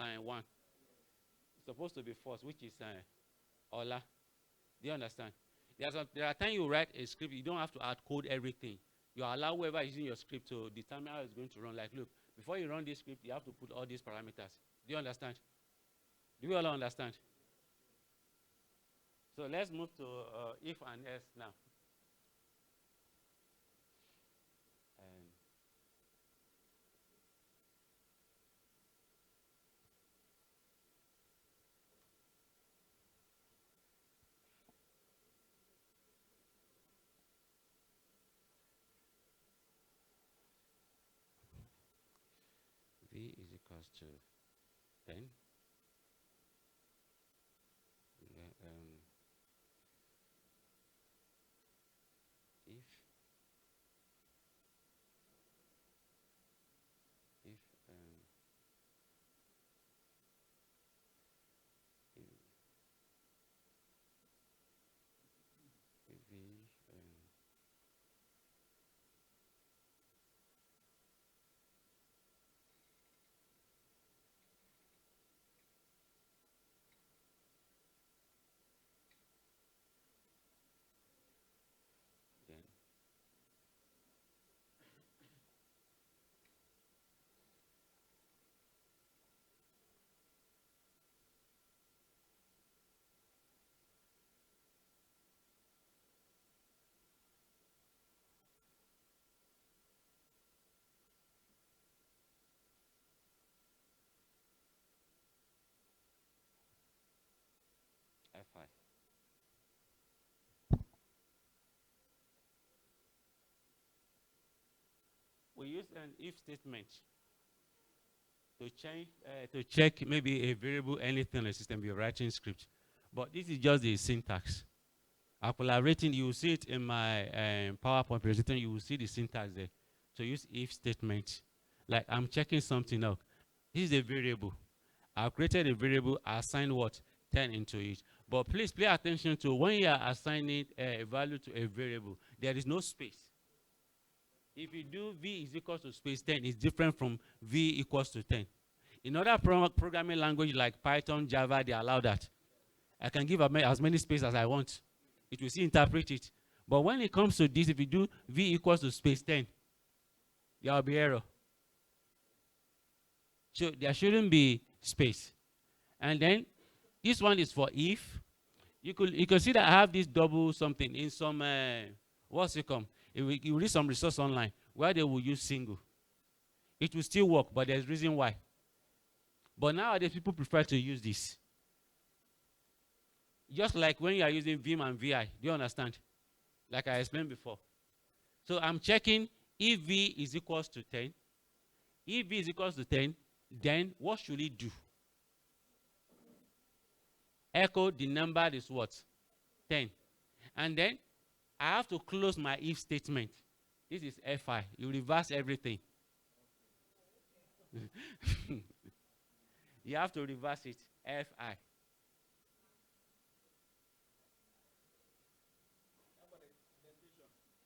supposed to be first, which is Ola. Do you understand? There are times you write a script, you don't have to add code everything. You allow whoever is using your script to determine how it's going to run. Like, look, before you run this script, you have to put all these parameters. Do you understand? Do we all understand? So let's move to if and else now. V is equals to 10. F5. We use an if statement to check maybe a variable, anything in the system. You're writing script, but this is just the syntax. I'm collaborating. You will see it in my PowerPoint presentation. You will see the syntax there. So use if statement. Like I'm checking something out. This is a variable. I've created a variable. I assigned what? 10 into it. But please pay attention to when you are assigning a value to a variable, there is no space. If you do v is equals to space 10, it's different from v equals to 10. In other programming language like Python, Java, they allow that. I can give as many space as I want. It will still interpret it. But when it comes to this, if you do v equals to space 10, there will be error. So there shouldn't be space. And then this one is for if. You could see that I have this double something in some, what's it called? You read some resource online where they will use single. It will still work, but there's reason why. But nowadays, people prefer to use this. Just like when you are using Vim and VI. Do you understand? Like I explained before. So I'm checking if V is equals to 10. If V is equals to 10, then what should it do? Echo the number is what? 10. And then I have to close my if statement. This is FI. You reverse everything. You have to reverse it. FI.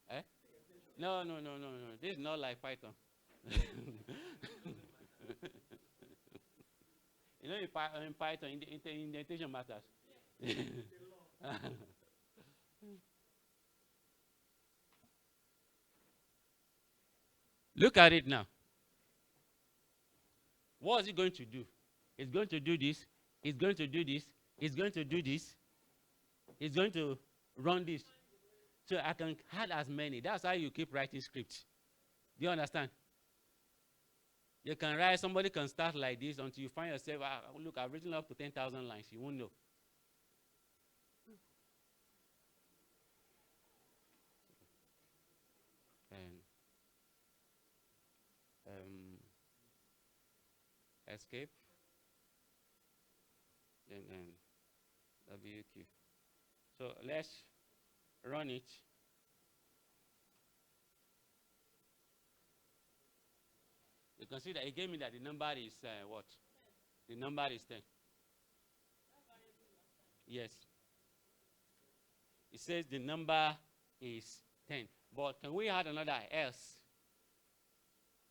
Eh? No. This is not like Python. You know, in Python, indentation matters. Look at it now. What is it going to do? It's going to do this. It's going to do this. It's going to do this. It's going to run this. So I can add as many. That's how you keep writing scripts. Do you understand? You can write, somebody can start like this until you find yourself, look, I've written up to 10,000 lines. You won't know. And escape, then WQ. So let's run it. You can see that it gave me that the number is what? The number is 10. Yes. It says the number is 10. But can we add another else?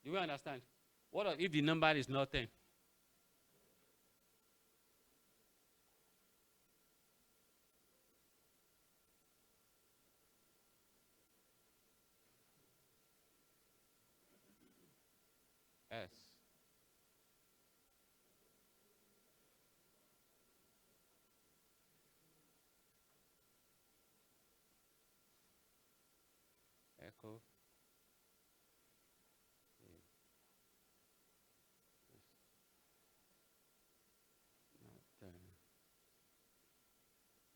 Do we understand? What if the number is not 10? S. Echo. Not,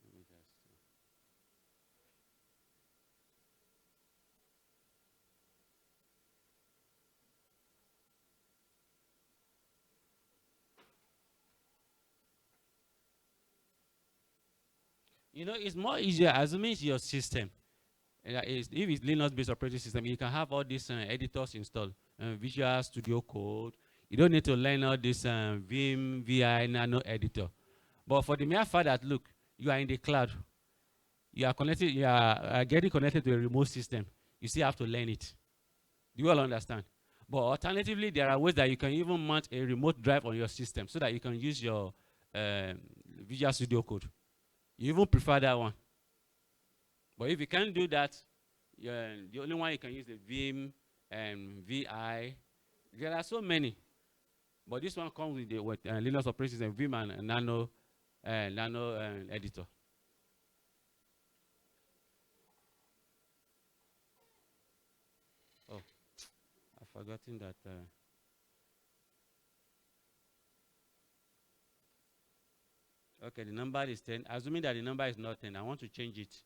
let me just. You know, it's more easier assuming it's your system. If it's Linux-based operating system, you can have all these editors installed, Visual Studio Code. You don't need to learn all this Vim, VI, Nano editor. But for the mere fact that, look, you are in the cloud, you are connected, you are getting connected to a remote system, you still have to learn it. Do you all understand? But alternatively, there are ways that you can even mount a remote drive on your system so that you can use your Visual Studio Code. You even prefer that one. But if you can't do that, the only one you can use the Vim and VI. There are so many. But this one comes with the Linux operating system, Vim and Nano editor. Oh, I've forgotten that. Okay, the number is 10. Assuming that the number is not 10, I want to change it.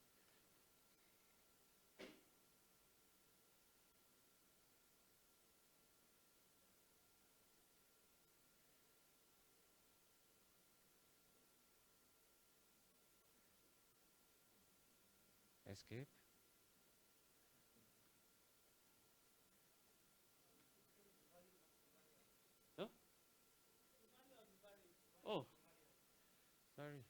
Escape. Oh. Oh. Sorry.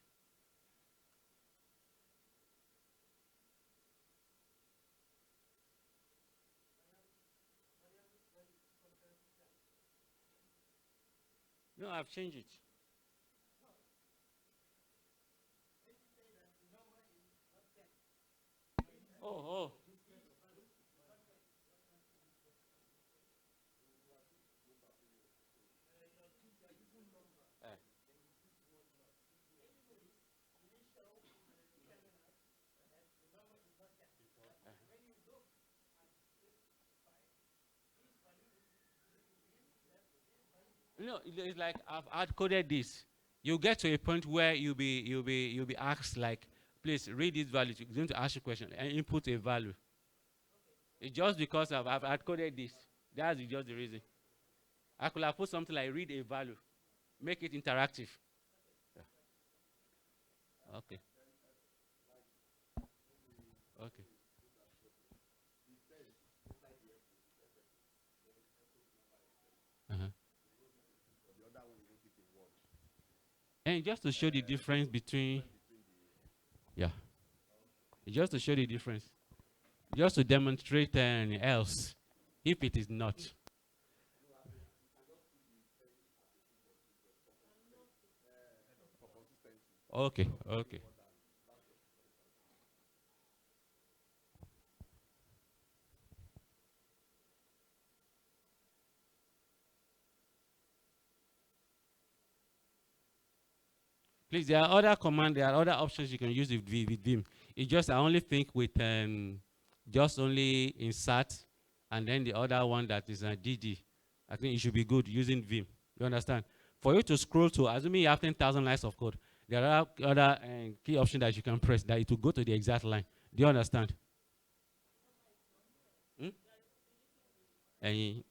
No, I've changed it. Oh. You know, it's like I've hard coded this. You get to a point where you'll be asked like, please read this value. It's going to ask you a question and input a value. It's just because I've hard coded this. That's just the reason. I could have put something like read a value, make it interactive. Yeah. Okay. Okay. Uh-huh. And just to show the difference between, yeah, just to show the difference, just to demonstrate else, if it is not. Okay. Please, there are other commands, there are other options you can use with Vim. It's just I only think with just only insert and then the other one that is DD. I think it should be good using Vim. You understand? For you to scroll to, assuming you have 10,000 lines of code, there are other key options that you can press that it will go to the exact line. Do you understand? And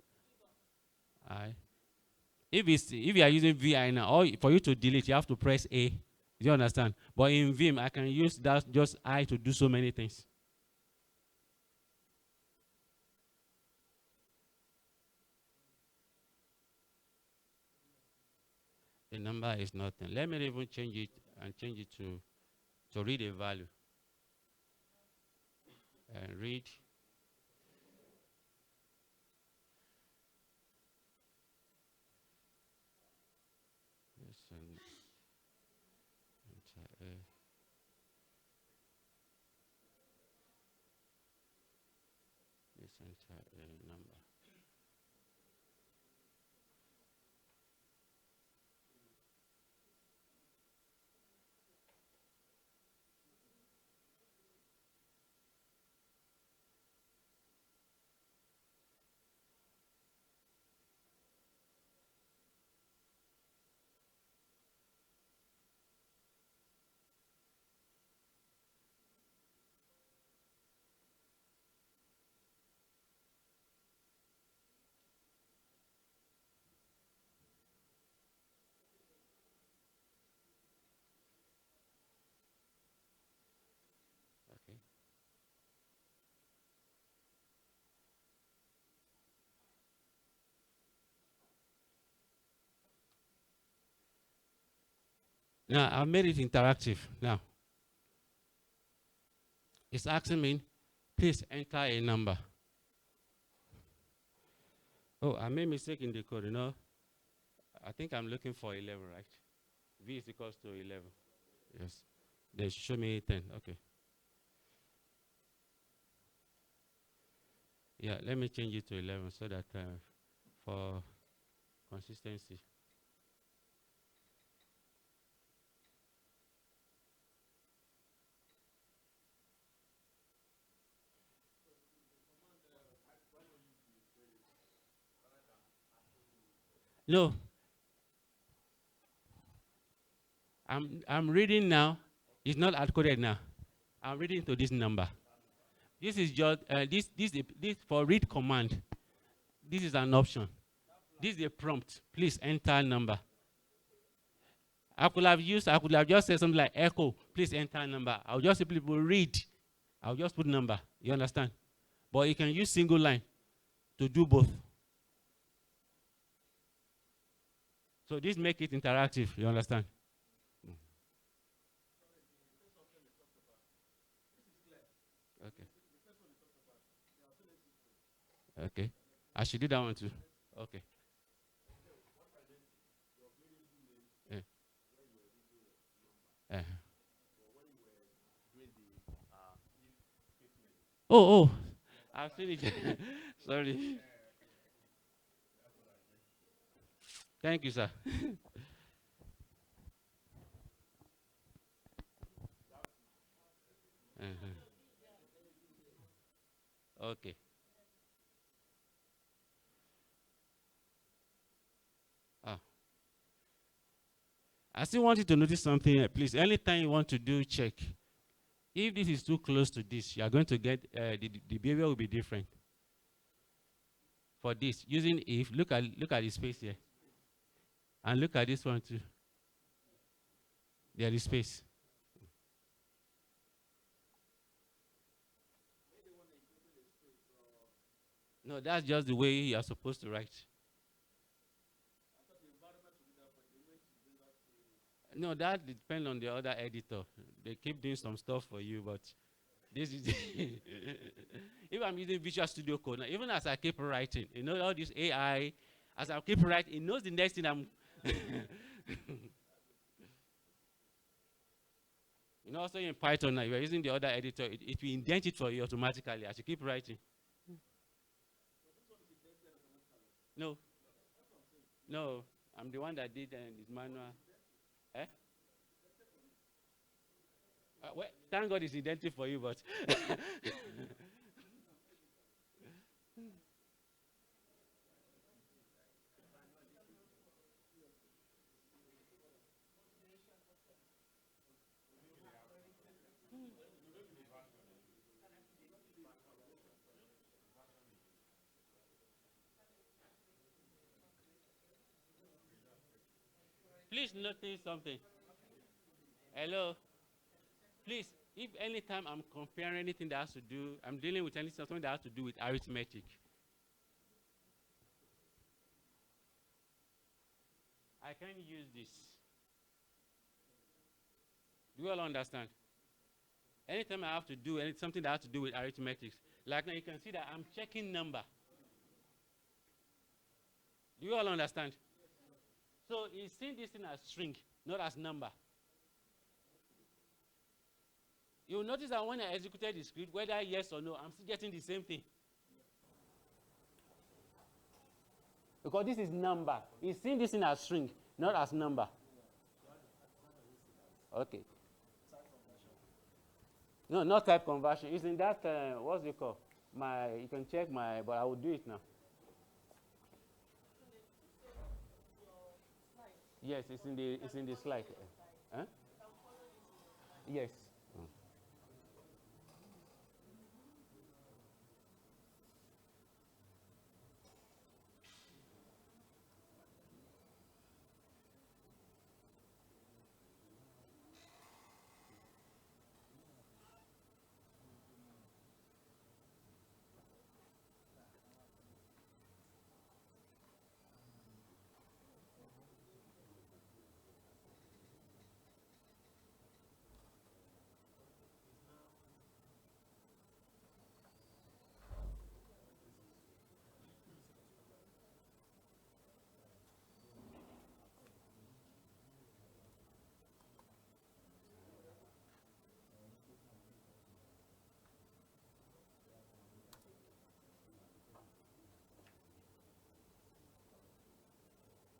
if you are using VI now, or for you to delete, you have to press A. Do you understand? But in Vim, I can use that just I to do so many things. The number is nothing. Let me even change it and change it to read a value. And read. Yes, and enter A. Yes, enter a number. Okay. Now, I've made it interactive. Now, it's asking me, please enter a number. Oh, I made a mistake in the code, you know. I think I'm looking for 11, right? V is equals to 11. Yes. They show me 10. Okay. Yeah, let me change it to 11 so that for consistency. No. I'm reading now. It's not hard coded now. I'm reading to this number. This is just this for read command. This is an option. This is a prompt. Please enter number. I could have just said something like echo, please enter number. I'll just simply read. I'll just put number. You understand? But you can use single line to do both. So this make it interactive. You understand? Okay. Okay. I should do that one too. Okay. Uh. Oh, I've seen it. Sorry. Thank you, sir. Okay. I still want you to notice something, please. Anytime you want to do check, if this is too close to this, you are going to get the behavior will be different. For this, using if, look at the space here, and look at this one too. There is space. No, that's just the way you are supposed to write. No, that depends on the other editor. They keep doing some stuff for you, but this is if I'm using Visual Studio Code, now, even as I keep writing, you know, all this AI, as I keep writing, it knows the next thing I'm. You know, also in Python, now, you are using the other editor, it will indent it for you automatically as you keep writing. No, I'm the one that did this manual. Eh? Well, thank God it's identity for you, but please notice something. Hello. Please, if anytime I'm comparing anything that has to do, I'm dealing with anything something that has to do with arithmetic, I can't use this. Do you all understand? Anytime I have to do something that has to do with arithmetic, like now you can see that I'm checking number. Do you all understand? So he's seeing this thing as string, not as number. You'll notice that when I executed the script, whether yes or no, I'm still getting the same thing. Because this is number. He's seeing this thing as string, not as number. Okay. No, not type conversion. It's in that, what's it called? You can check but I will do it now. Yes, it's in the slide. Huh? Yes.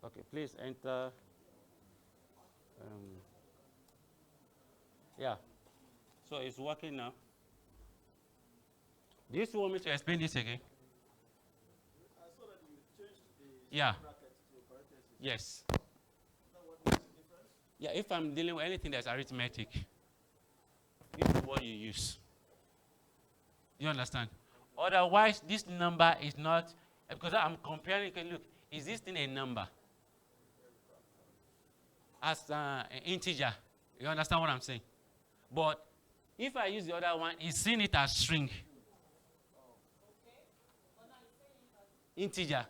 Okay, please enter. Yeah. So it's working now. Do you want me to explain this again? I saw that you changed the Yeah. bracket to parentheses. Yes. Is that what makes the difference? Yeah, if I'm dealing with anything that's arithmetic, this is what you use. You understand? Otherwise, this number is not, because I'm comparing, okay, look, is this thing a number? As an integer. You understand what I'm saying? But if I use the other one, it's seeing it as string. Integer.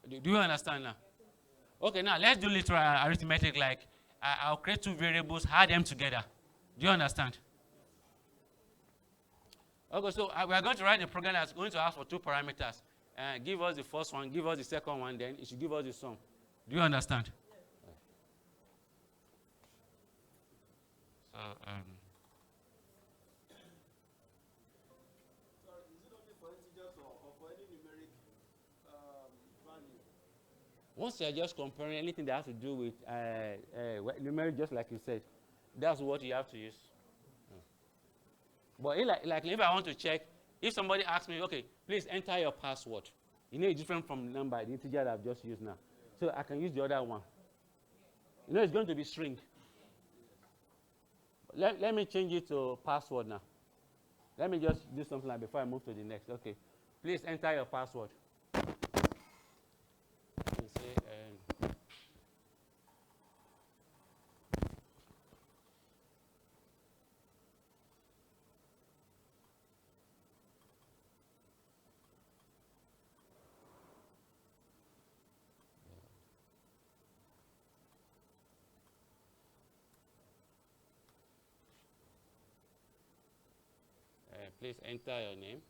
Do you understand now? Okay, now let's do literal arithmetic, like I'll create two variables, add them together. Do you understand? Okay, so we are going to write a program that's going to ask for two parameters. Give us the first one, give us the second one, then it should give us the sum. Do you understand? So, Sorry, is it only for integers or for any numeric value? once you're just comparing anything that has to do with numeric, just like you said, that's what you have to use. But like if I want to check, if somebody asks me, okay, please enter your password. You know, it's different from the number, the integer that I've just used now. So I can use the other one. You know, it's going to be string. Let me change it to password now. Let me just do something like before I move to the next. Okay. Please enter your password. You say, please enter your name.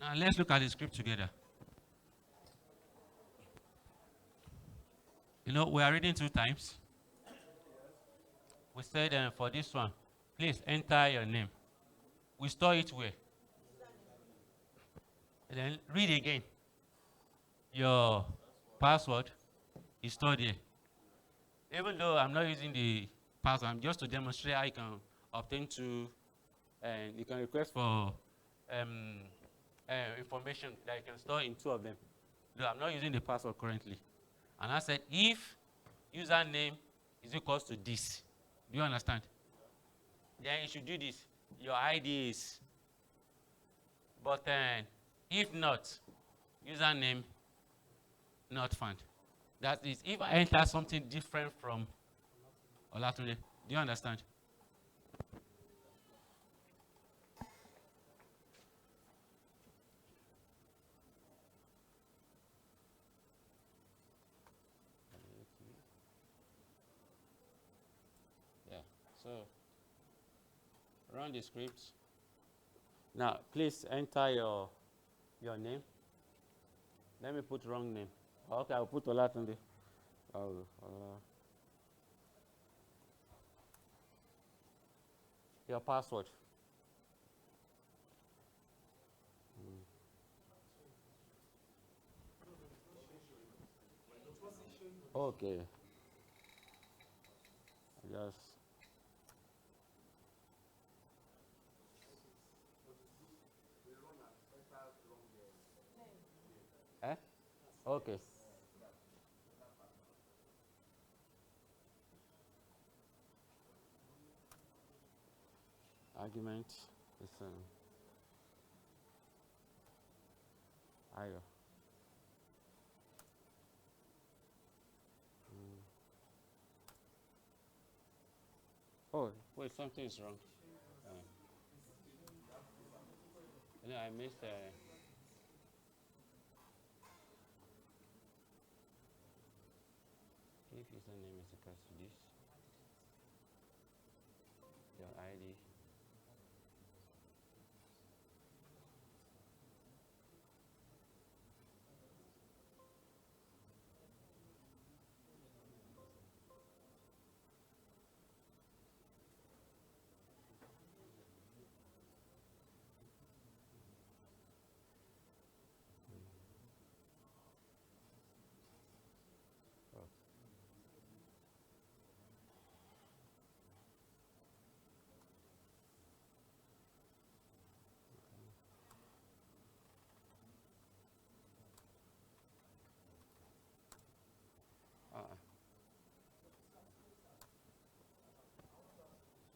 Now let's look at the script together. You know, we are reading 2 times. We said for this one, please enter your name. We store it where? And then read again. Your password is stored here. Even though I'm not using the password, I'm just to demonstrate how you can obtain 2, and you can request for information that you can store in 2 of them. Though I'm not using the password currently. And I said, if username is equals to this, do you understand? Then you should do this. Your ID is. But if not, username not found. That is, if I enter something different from Olatunde, do you understand? Yeah. So run the script. Now, please enter your name. Let me put wrong name. Okay, I'll put Olatunde. Your password. Okay. Just. Eh? Okay. Argument is IO. Oh, wait, something is wrong. No, I missed. If username is equals to this, your ID.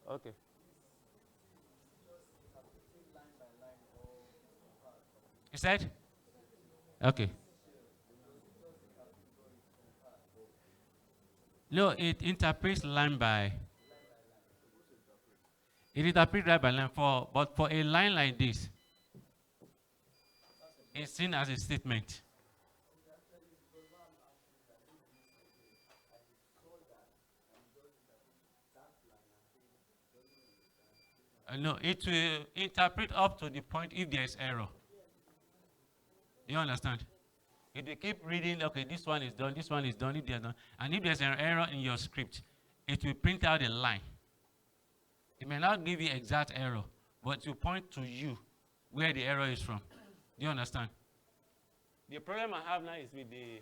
Okay. You said? Okay. No, it interprets line by. It interprets line by line but for a line like this, it's seen as a statement. No, it will interpret up to the point if there is error. You understand? It will keep reading, okay, this one is done, this one is done, if there's done. And if there's an error in your script, it will print out a line. It may not give you exact error, but it will point to you where the error is from. Do you understand? The problem I have now is with the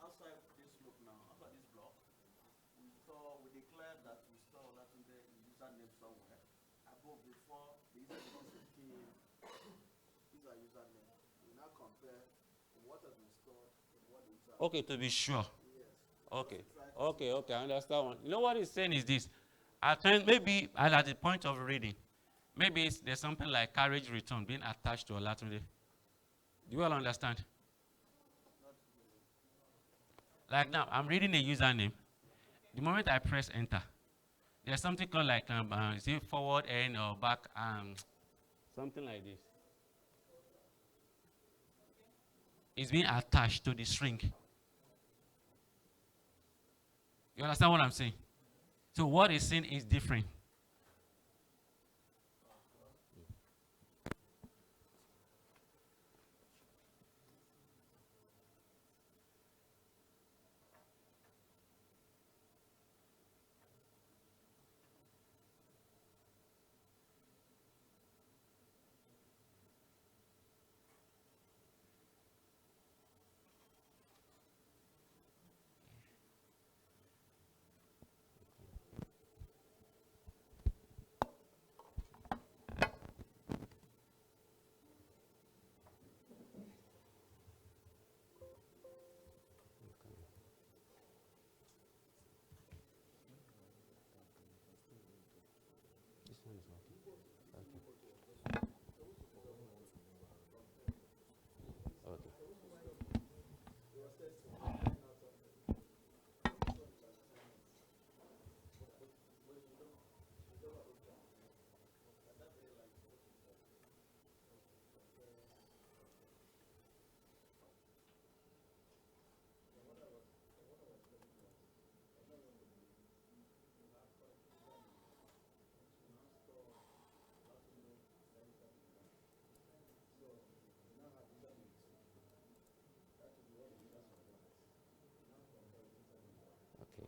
outside this loop now, after this block, we declared that we store Olatunde in username somewhere above before the username is key. These are username. We now compare what has been stored and what is. Okay, to be sure. Yes. Okay, I understand one. You know what he's saying is this. At times, maybe at the point of reading, maybe there's something like carriage return being attached to Olatunde. Do you all understand? Like now, I'm reading a username. The moment I press enter, there's something called like is it forward N or back something like this. is being attached to the string. You understand what I'm saying? So what is seen is different. This one is working. Okay. Okay.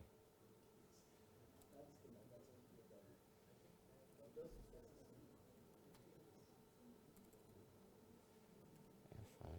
F5.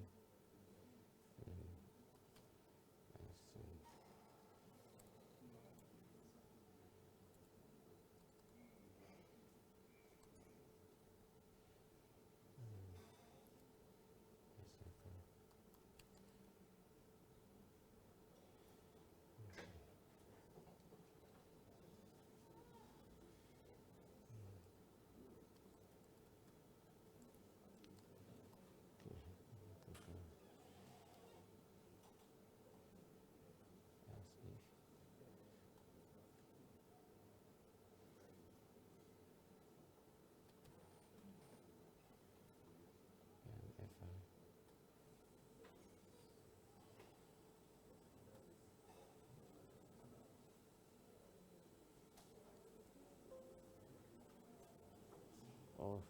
Off.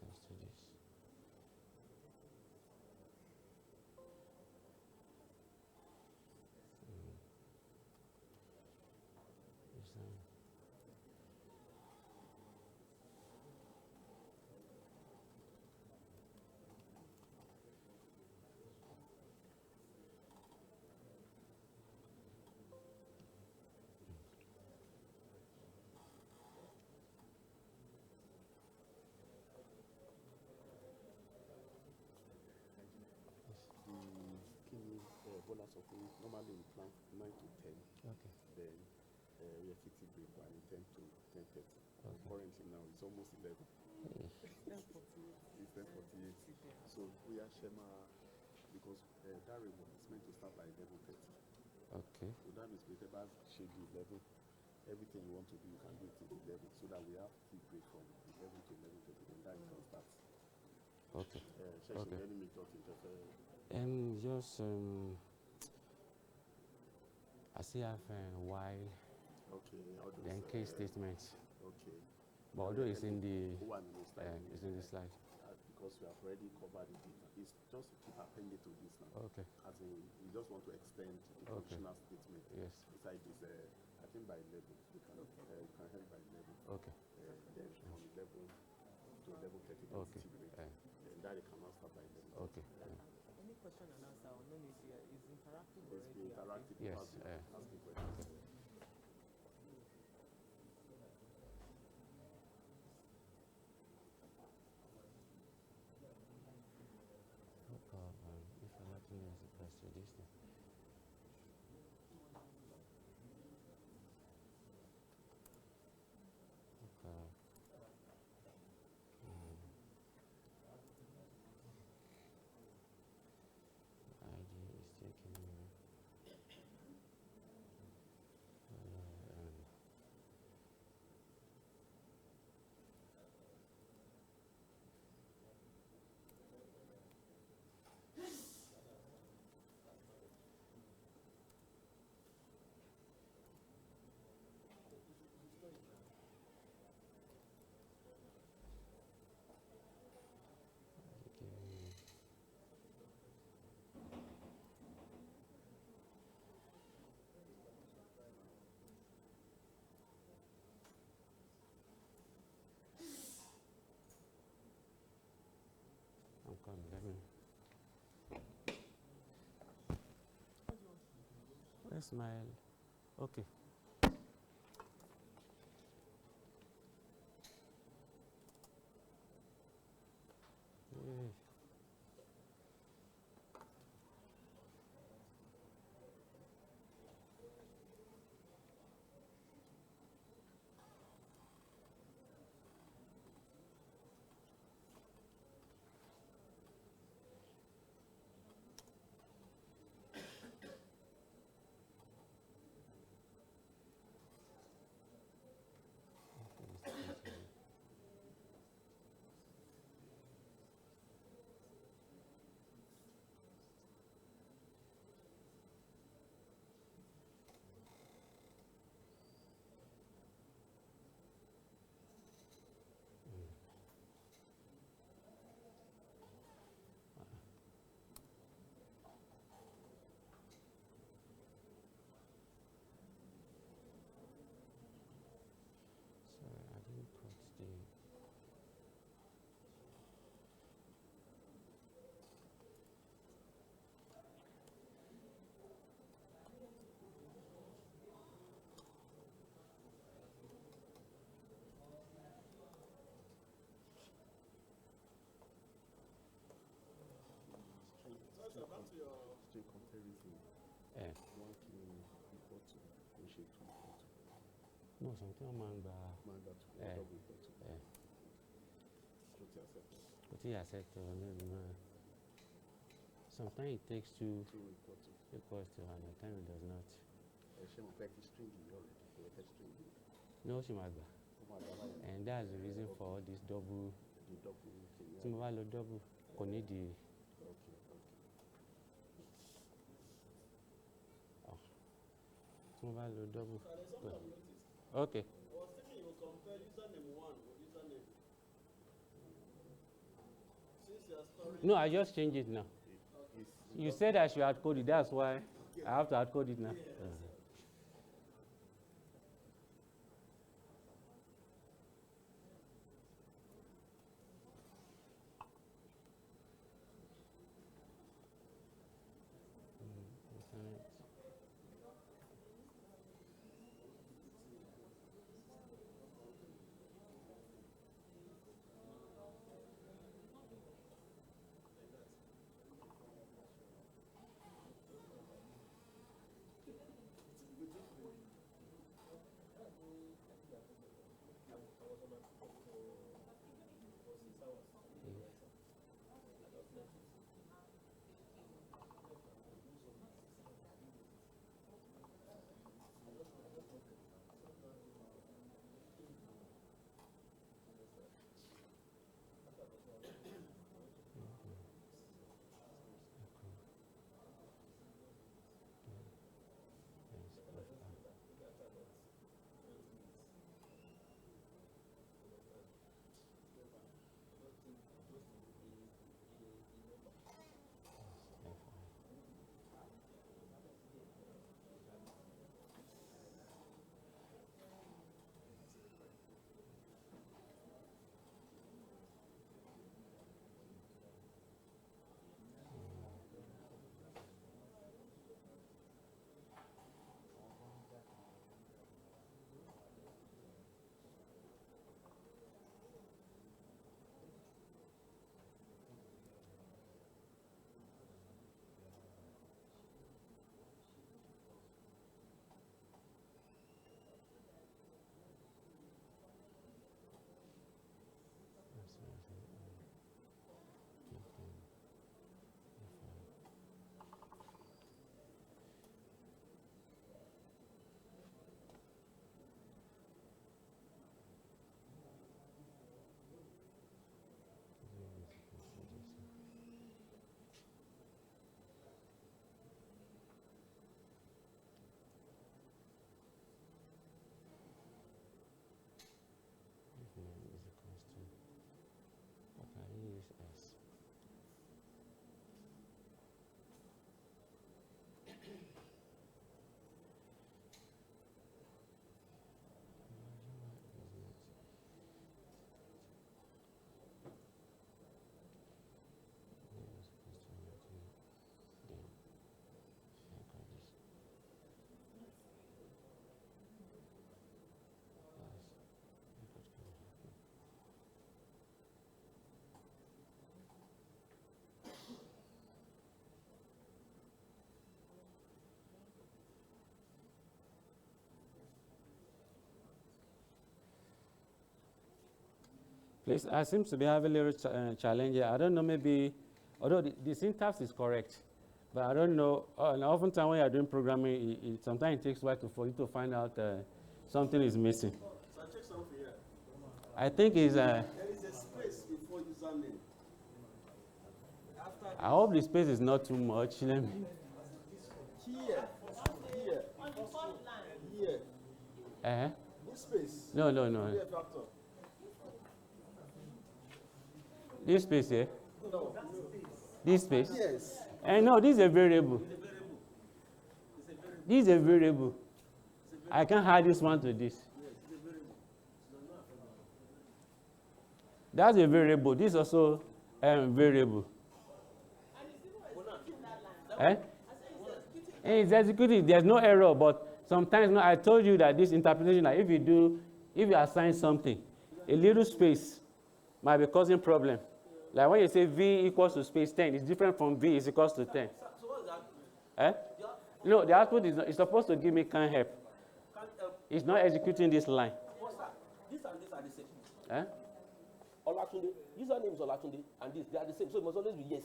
Let's do this. This one. Bonus of normally we plan 9 to 10. Okay. Then we are 50 break by 10 to 10:30. Okay. Currently now it's almost 11. It's 10:48. So we are Shema because that remote is meant to start by 11:30. Okay. So that means whatever schedule 11, everything you want to do you can do it till 11, so that we have tea break from 11 to 11:30. Then that can start. Okay. Okay. Okay. Any method interfere? Just I still have why. Okay. Then case statements. Okay. But although it's in the slide. it's in the slide. Because we have already covered it. It's just to keep appending to this now. Okay. As in, we just want to extend the conditional statement. Yes. Beside this, I think by 11, you can help by 11. Okay. Then from 11 to 11:30, Okay. Then that it can now start by 11. Okay. Any question and answer or no need here is interactive It's already. interactive. Yes. Asking questions. No problem. If Olatunde has a press to this thing. Okay. Let me. Where's my? Okay. Yeah. Sorry, I didn't put the. String comparison. Eh. 1 kilo equal to ratio 2 equal to. No, something on Manga. Manga to Eh. double equal to. Eh. Put your accept. What do you accept? Sometimes it takes 2 2 equal to. equals to, and at times it does not. Shame of fact is string already. Created string. No, Shimagba. And that's the reason for all this double. The double thing. Tí mo bá lo double, kò ní di. Okay, okay. Tí mo bá lo double. Okay. I was thinking you will compare username 1 with username. Since you are storing. No, I just changed it now. You said I should hard code it, that's why I have to hard code it now. Please, I seem to be having a little challenge here. I don't know, maybe, although the syntax is correct, but I don't know. And oftentimes when you are doing programming, sometimes it takes a while for you to find out something is missing. So I check something here. I think it's. There is a space before username. After I hope the space is not too much. Let me. here, here, Uh-huh. this space. No. Here factor. This space here. No. This space. Yes. No, this is a variable. This is a variable. I can add this one to this. That's a variable. This is also variable. Eh? It's executed. There's no error, but sometimes no, I told you that this interpretation, that if you assign something, a little space might be causing problem. Like when you say v equals to space 10, it's different from v is equals to 10. So what's that? Eh? No, the output is not, it's supposed to give me can't help. Can't help. It's not executing this line. What's that? This and this are the same. Eh? Olatunde. Username is Olatunde, and this, they are the same. So it must always be yes.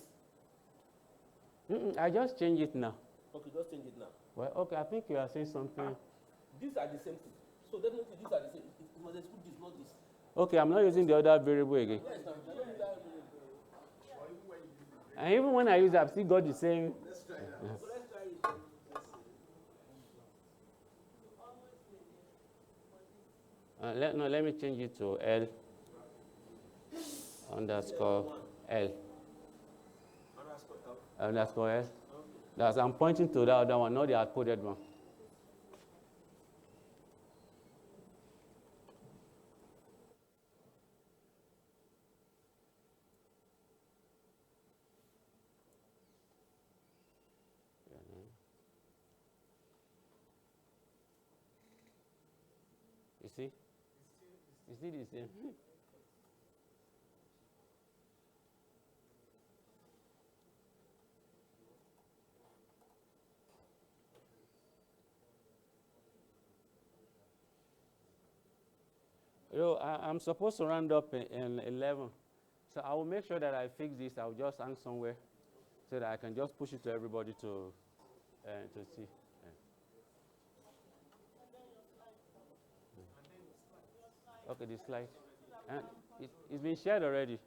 I just changed it now. Okay, just change it now. Well, okay, I think you are saying something. These are the same thing. So definitely these are the same. It must exclude this, not this. Okay, I'm not using the other variable again. Yes, now, I don't need that. And even when I use it, I've still got the same. Let's try that. So let's try it. Let me change it to L underscore L. Underscore L. That's, I'm pointing to the other one, not the hard-coded one. You see? You see the same? I'm supposed to round up in 11. So I will make sure that I fix this. I'll just hang somewhere so that I can just push it to everybody to see. Okay, the slide. And it's been shared already.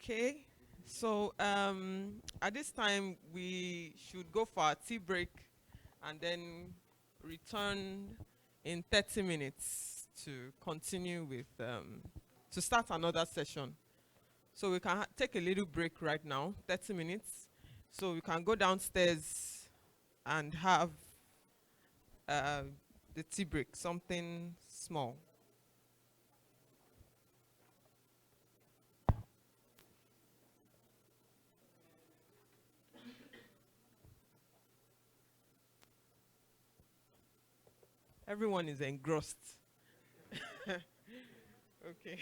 Okay, so at this time we should go for a tea break and then return in 30 minutes to continue with, to start another session. So we can take a little break right now, 30 minutes. So we can go downstairs and have the tea break, something small. Everyone is engrossed. Okay.